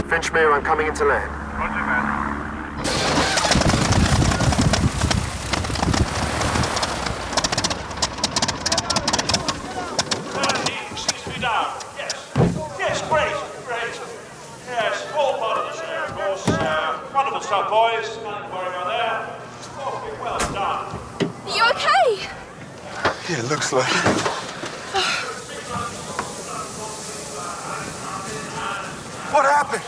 Finchmere, I'm coming into land. Roger that. Seems to be down. Yes. Yes, great. Yes, all part of the show, of course. Wonderful stuff, boys. Nothing to worry about there. Oh, well done. Are you okay? Yeah, it looks like it. What happened?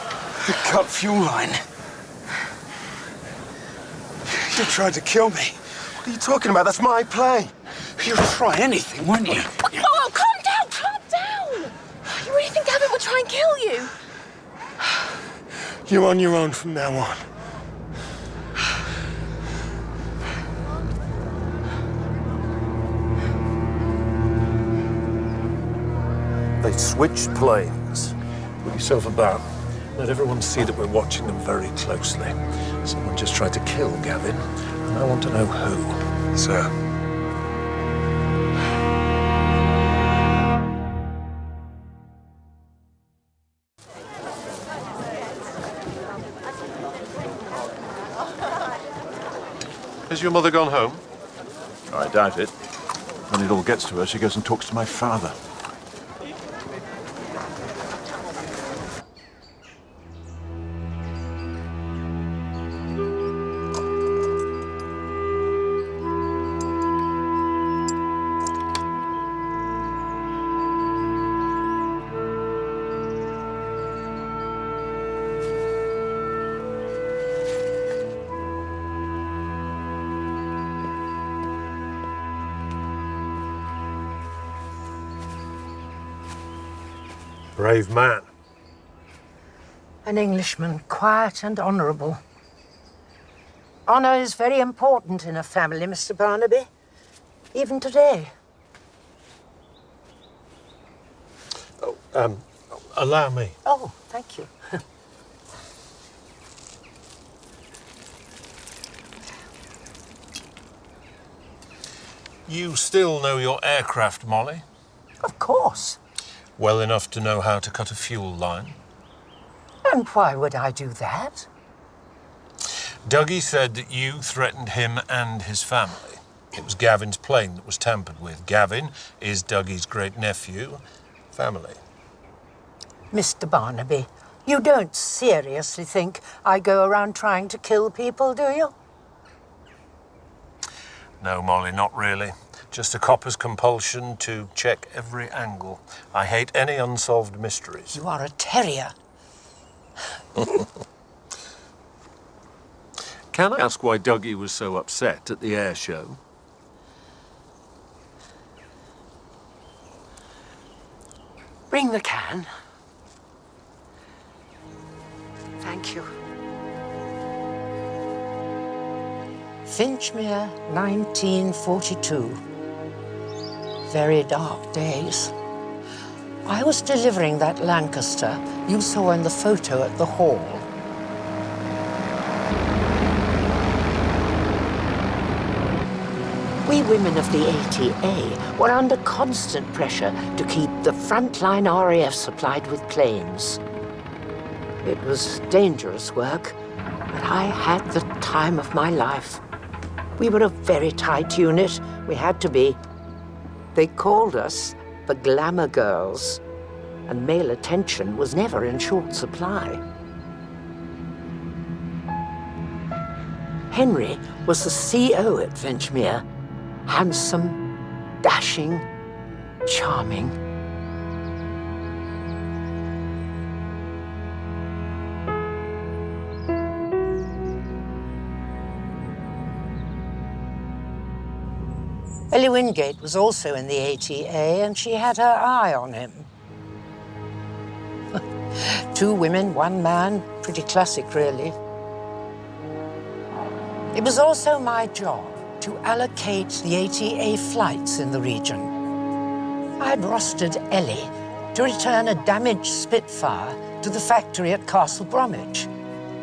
Cut fuel line. You tried to kill me. What are you talking about? That's my plane. You'd try anything, wouldn't you? Oh, calm down, calm down. You really think Gavin would try and kill you? You're on your own from now on. They switched planes. Put yourself about. Let everyone see that we're watching them very closely. Someone just tried to kill Gavin, and I want to know who. Sir. Has your mother gone home? I doubt it. When it all gets to her, she goes and talks to my father. Brave man. An Englishman, quiet and honourable. Honour is very important in a family, Mr. Barnaby. Even today. Allow me. Oh, thank you. You still know your aircraft, Molly? Of course. Well enough to know how to cut a fuel line? And why would I do that? Dougie said that you threatened him and his family. It was Gavin's plane that was tampered with. Gavin is Dougie's great-nephew. Family. Mr. Barnaby, you don't seriously think I go around trying to kill people, do you? No, Molly, not really. Just a copper's compulsion to check every angle. I hate any unsolved mysteries. You are a terrier. Can I ask why Dougie was so upset at the air show? Bring the can. Thank you. Finchmere, 1942. Very dark days. I was delivering that Lancaster you saw in the photo at the hall. We women of the ATA were under constant pressure to keep the frontline RAF supplied with planes. It was dangerous work, but I had the time of my life. We were a very tight unit. We had to be. They called us the Glamour Girls, and male attention was never in short supply. Henry was the CO at Finchmere. Handsome, dashing, charming. Ellie Wingate was also in the ATA, and she had her eye on him. 2 women, 1 man, pretty classic, really. It was also my job to allocate the ATA flights in the region. I had rostered Ellie to return a damaged Spitfire to the factory at Castle Bromwich,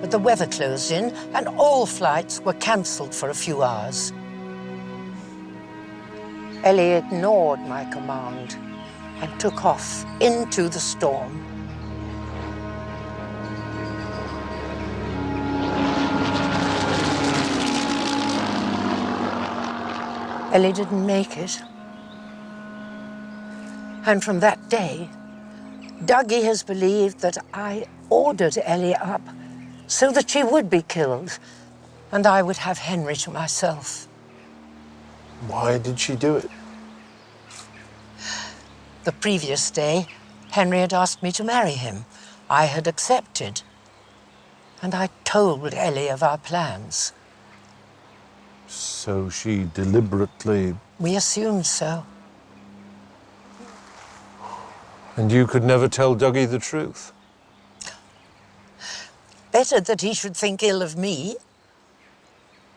but the weather closed in and all flights were cancelled for a few hours. Ellie ignored my command and took off into the storm. Ellie didn't make it. And from that day, Dougie has believed that I ordered Ellie up so that she would be killed and I would have Henry to myself. Why did she do it? The previous day, Henry had asked me to marry him. I had accepted. And I told Ellie of our plans. So she deliberately... We assumed so. And you could never tell Dougie the truth? Better that he should think ill of me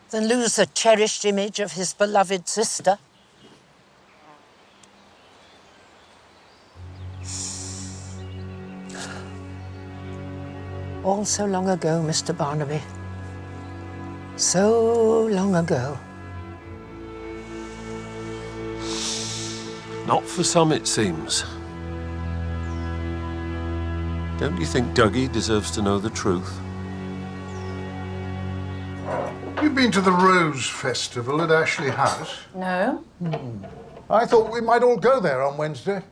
than lose the cherished image of his beloved sister. All so long ago, Mr. Barnaby. So long ago. Not for some, it seems. Don't you think Dougie deserves to know the truth? You've been to the Rose Festival at Ashley House? No. I thought we might all go there on Wednesday.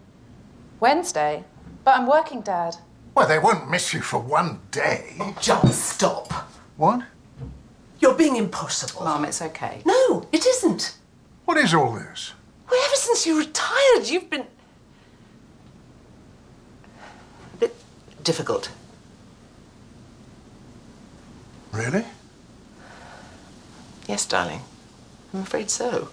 Wednesday? But I'm working, Dad. Well, they won't miss you for one day. John, stop. What? You're being impossible. Mum, it's okay. No, it isn't. What is all this? Well, ever since you retired, you've been... difficult. Really? Yes, darling. I'm afraid so.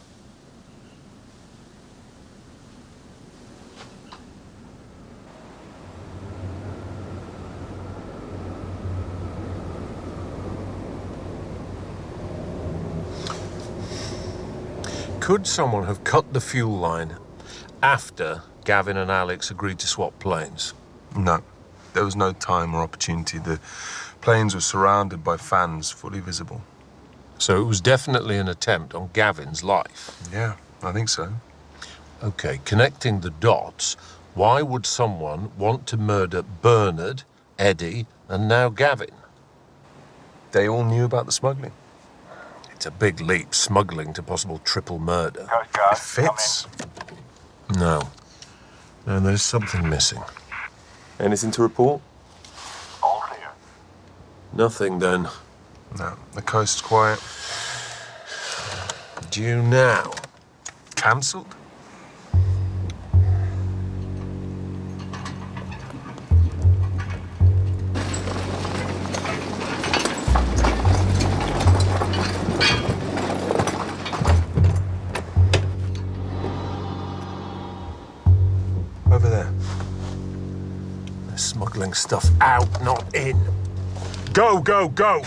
Could someone have cut the fuel line after Gavin and Alex agreed to swap planes? No. There was no time or opportunity. The planes were surrounded by fans, fully visible. So it was definitely an attempt on Gavin's life? Yeah, I think so. OK, connecting the dots, why would someone want to murder Bernard, Eddie, and now Gavin? They all knew about the smuggling. It's a big leap, smuggling to possible triple murder. It fits. No. No, there's something missing. Anything to report? All clear. Nothing, then. No, the coast's quiet. Due now. Cancelled? Over there. They're smuggling stuff out, not in. Go, go, go!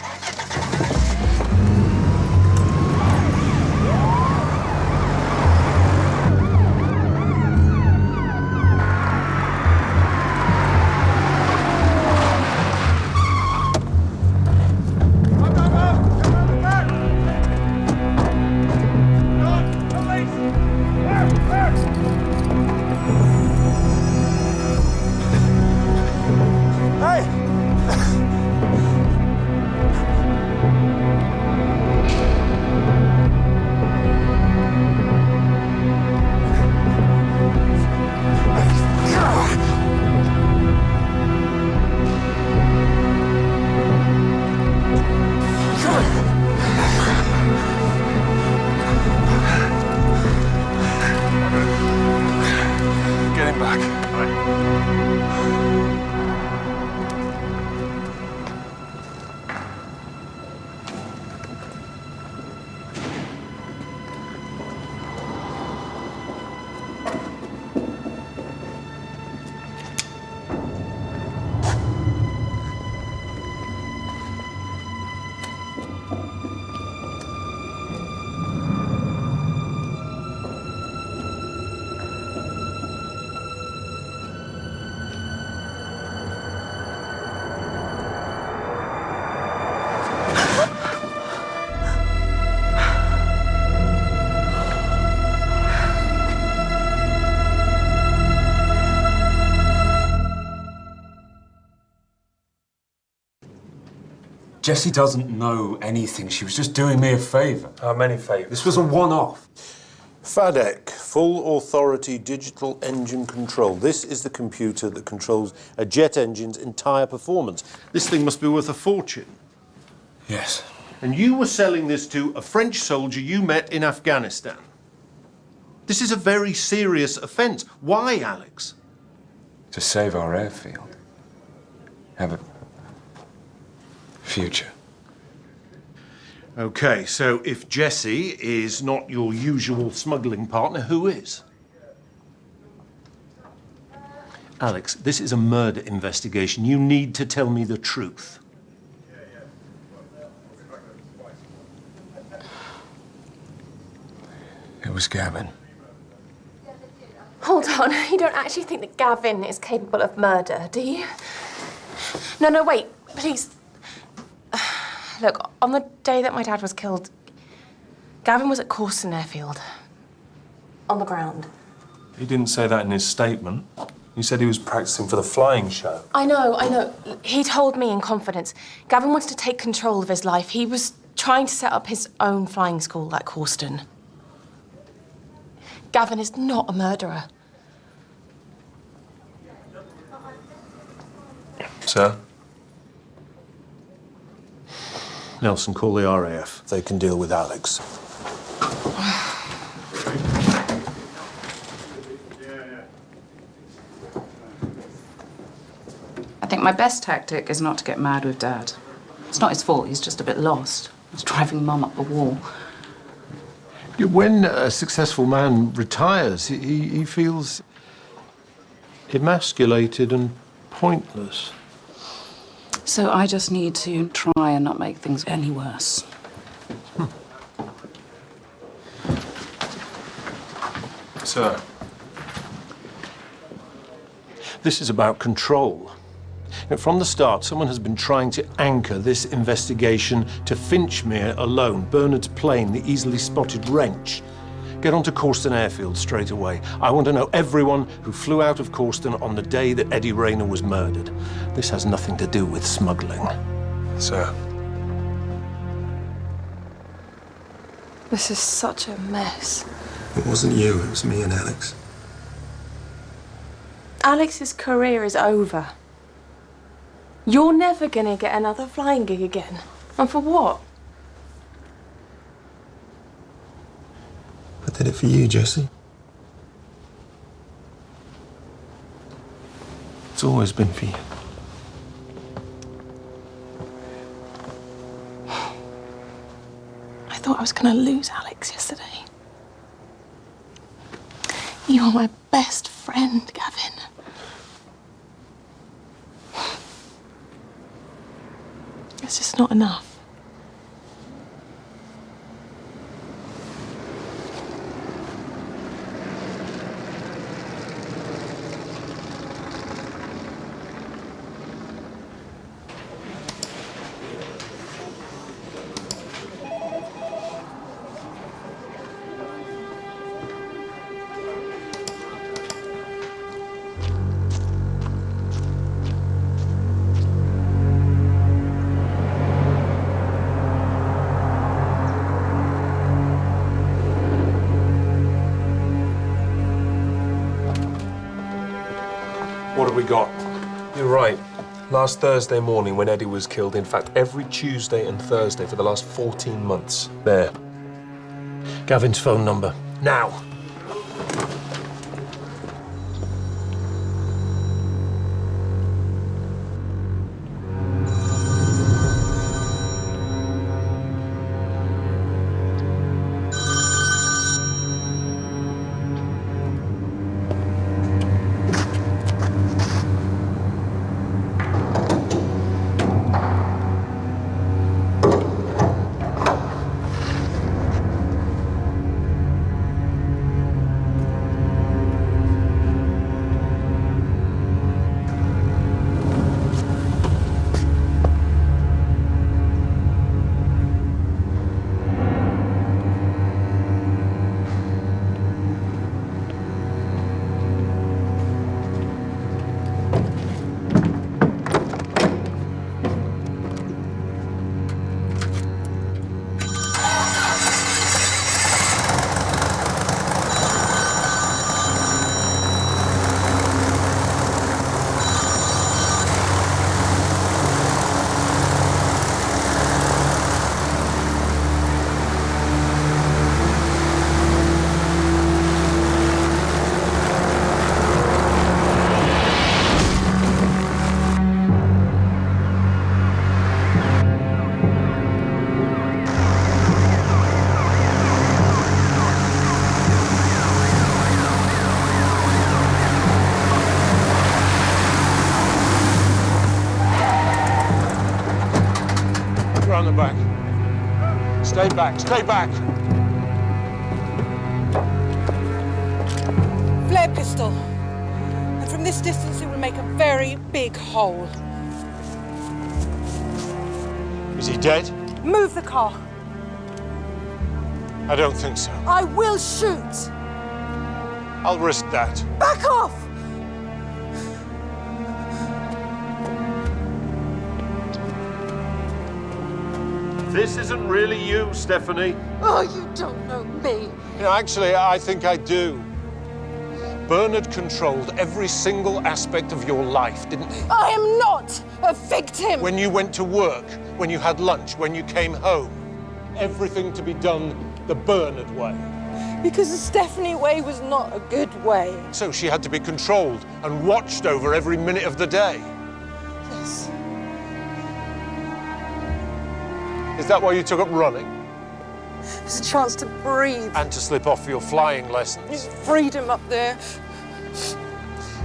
Jessie doesn't know anything. She was just doing me a favour. How many favours? This was a one-off. FADEC, Full Authority Digital Engine Control. This is the computer that controls a jet engine's entire performance. This thing must be worth a fortune. Yes. And you were selling this to a French soldier you met in Afghanistan. This is a very serious offence. Why, Alex? To save our airfield. Have a future. Okay, so if Jesse is not your usual smuggling partner, who is? Alex, this is a murder investigation. You need to tell me the truth. It was Gavin. Hold on, you don't actually think that Gavin is capable of murder, do you? No, wait, please. Look, on the day that my dad was killed, Gavin was at Corston Airfield. On the ground. He didn't say that in his statement. He said he was practicing for the flying show. I know. He told me in confidence. Gavin wanted to take control of his life. He was trying to set up his own flying school at Corston. Gavin is not a murderer. Sir? Nelson, call the RAF. They can deal with Alex. I think my best tactic is not to get mad with Dad. It's not his fault, he's just a bit lost. He's driving Mum up the wall. When a successful man retires, he feels emasculated and pointless. So I just need to try and not make things any worse. Sir? This is about control. From the start, someone has been trying to anchor this investigation to Finchmere alone, Bernard's plane, the easily spotted wrench. Get onto Corston Airfield straight away. I want to know everyone who flew out of Corston on the day that Eddie Rayner was murdered. This has nothing to do with smuggling. Sir? This is such a mess. It wasn't you, it was me and Alex. Alex's career is over. You're never gonna get another flying gig again. And for what? I did it for you, Jesse. It's always been for you. I thought I was gonna lose Alex yesterday. You are my best friend, Gavin. It's just not enough. What have we got? You're right. Last Thursday morning when Eddie was killed, in fact, every Tuesday and Thursday for the last 14 months. There. Gavin's phone number. Now. Stay back, stay back. Flare pistol. And from this distance, it will make a very big hole. Is he dead? Move the car. I don't think so. I will shoot. I'll risk that. Back off! This isn't really you, Stephanie. Oh, you don't know me. You know, actually, I think I do. Bernard controlled every single aspect of your life, didn't he? I am not a victim. When you went to work, when you had lunch, when you came home, everything to be done the Bernard way. Because the Stephanie way was not a good way. So she had to be controlled and watched over every minute of the day. Yes. Is that why you took up running? It's a chance to breathe. And to slip off your flying lessons? There's freedom up there.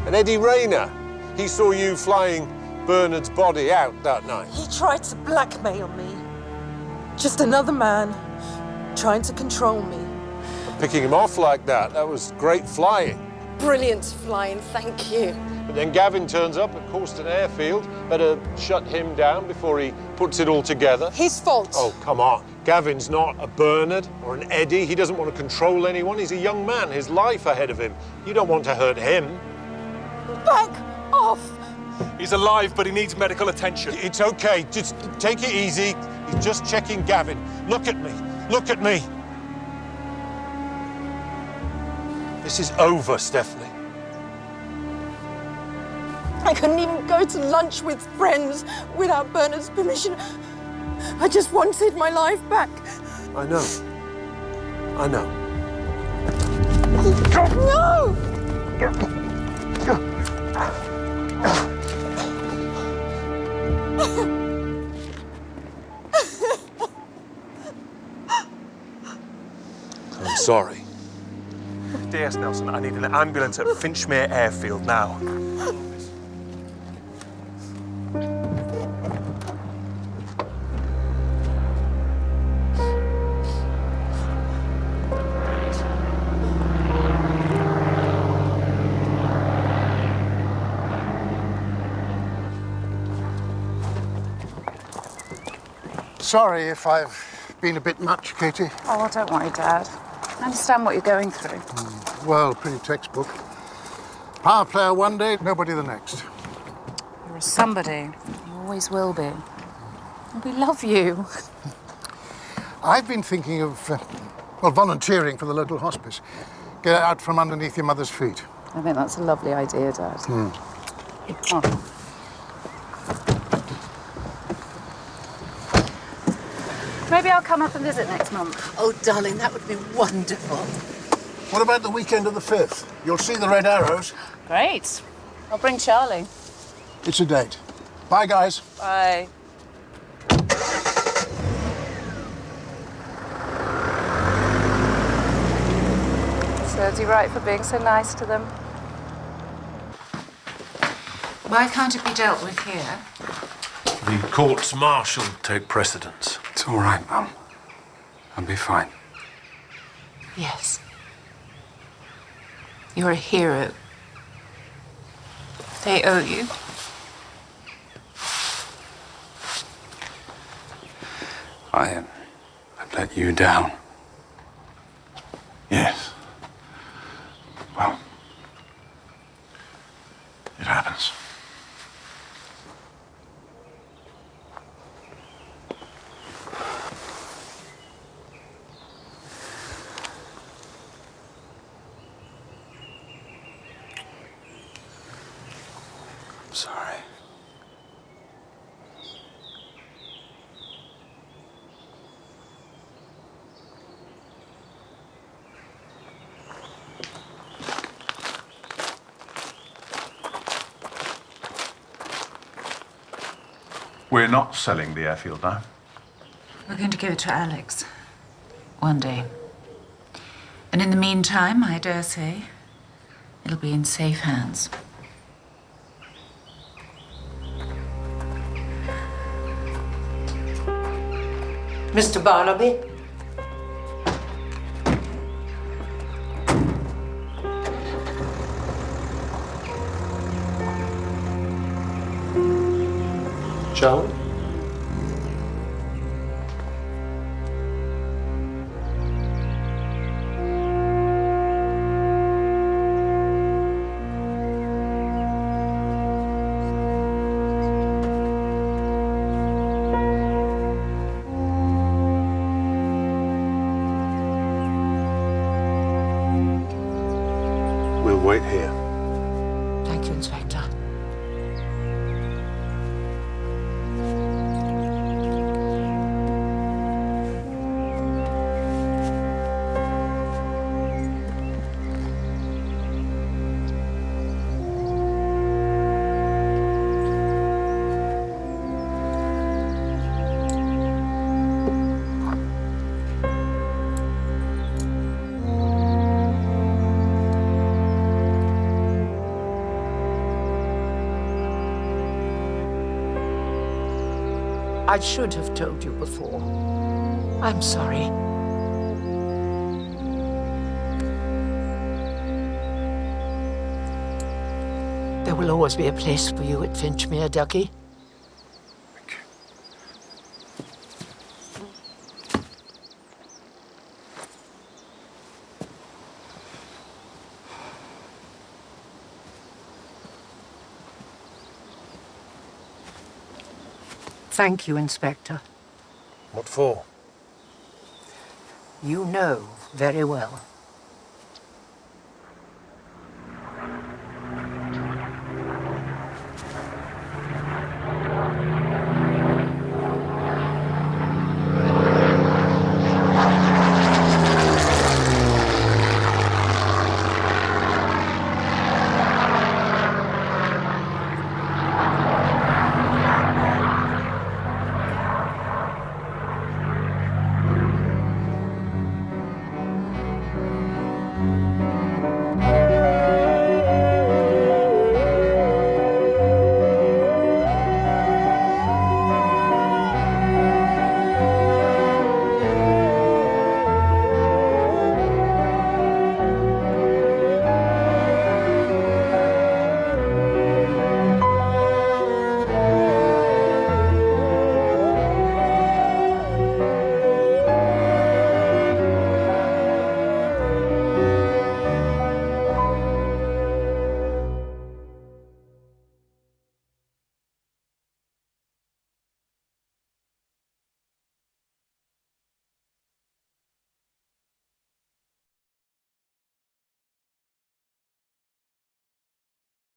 And Eddie Rayner, he saw you flying Bernard's body out that night. He tried to blackmail me. Just another man trying to control me. Picking him off like that was great flying. Brilliant flying, thank you. But then Gavin turns up at Causton Airfield. Better shut him down before he puts it all together. His fault. Oh, come on. Gavin's not a Bernard or an Eddie. He doesn't want to control anyone. He's a young man, his life ahead of him. You don't want to hurt him. Back off! He's alive, but he needs medical attention. It's okay. Just take it easy. He's just checking Gavin. Look at me. Look at me. This is over, Stephanie. I couldn't even go to lunch with friends without Bernard's permission. I just wanted my life back. I know. I know. No! I'm sorry. DS Nelson, I need an ambulance at Finchmere Airfield now. Sorry if I've been a bit much, Katie. Oh, don't worry, Dad. I understand what you're going through. Well, pretty textbook. Power player one day, nobody the next. You're a somebody. You always will be. And we love you. I've been thinking of, volunteering for the local hospice. Get out from underneath your mother's feet. I think that's a lovely idea, Dad. Oh. Maybe I'll come up and visit next month. Oh, darling, that would be wonderful. What about the weekend of the 5th? You'll see the red arrows. Great. I'll bring Charlie. It's a date. Bye, guys. Bye. Serves you right for being so nice to them. Why can't it be dealt with here? The courts martial take precedence. It's all right, Mum. I'll be fine. Yes. You're a hero. They owe you. I've let you down. Yes. Well, it happens. I'm sorry. We're not selling the airfield now. We're going to give it to Alex. One day. And in the meantime, I dare say, it'll be in safe hands. Mr. Barnaby, shall we? We'll wait here. Thank you, Inspector. I should have told you before. I'm sorry. There will always be a place for you at Finchmere, Ducky. Thank you, Inspector. What for? You know very well.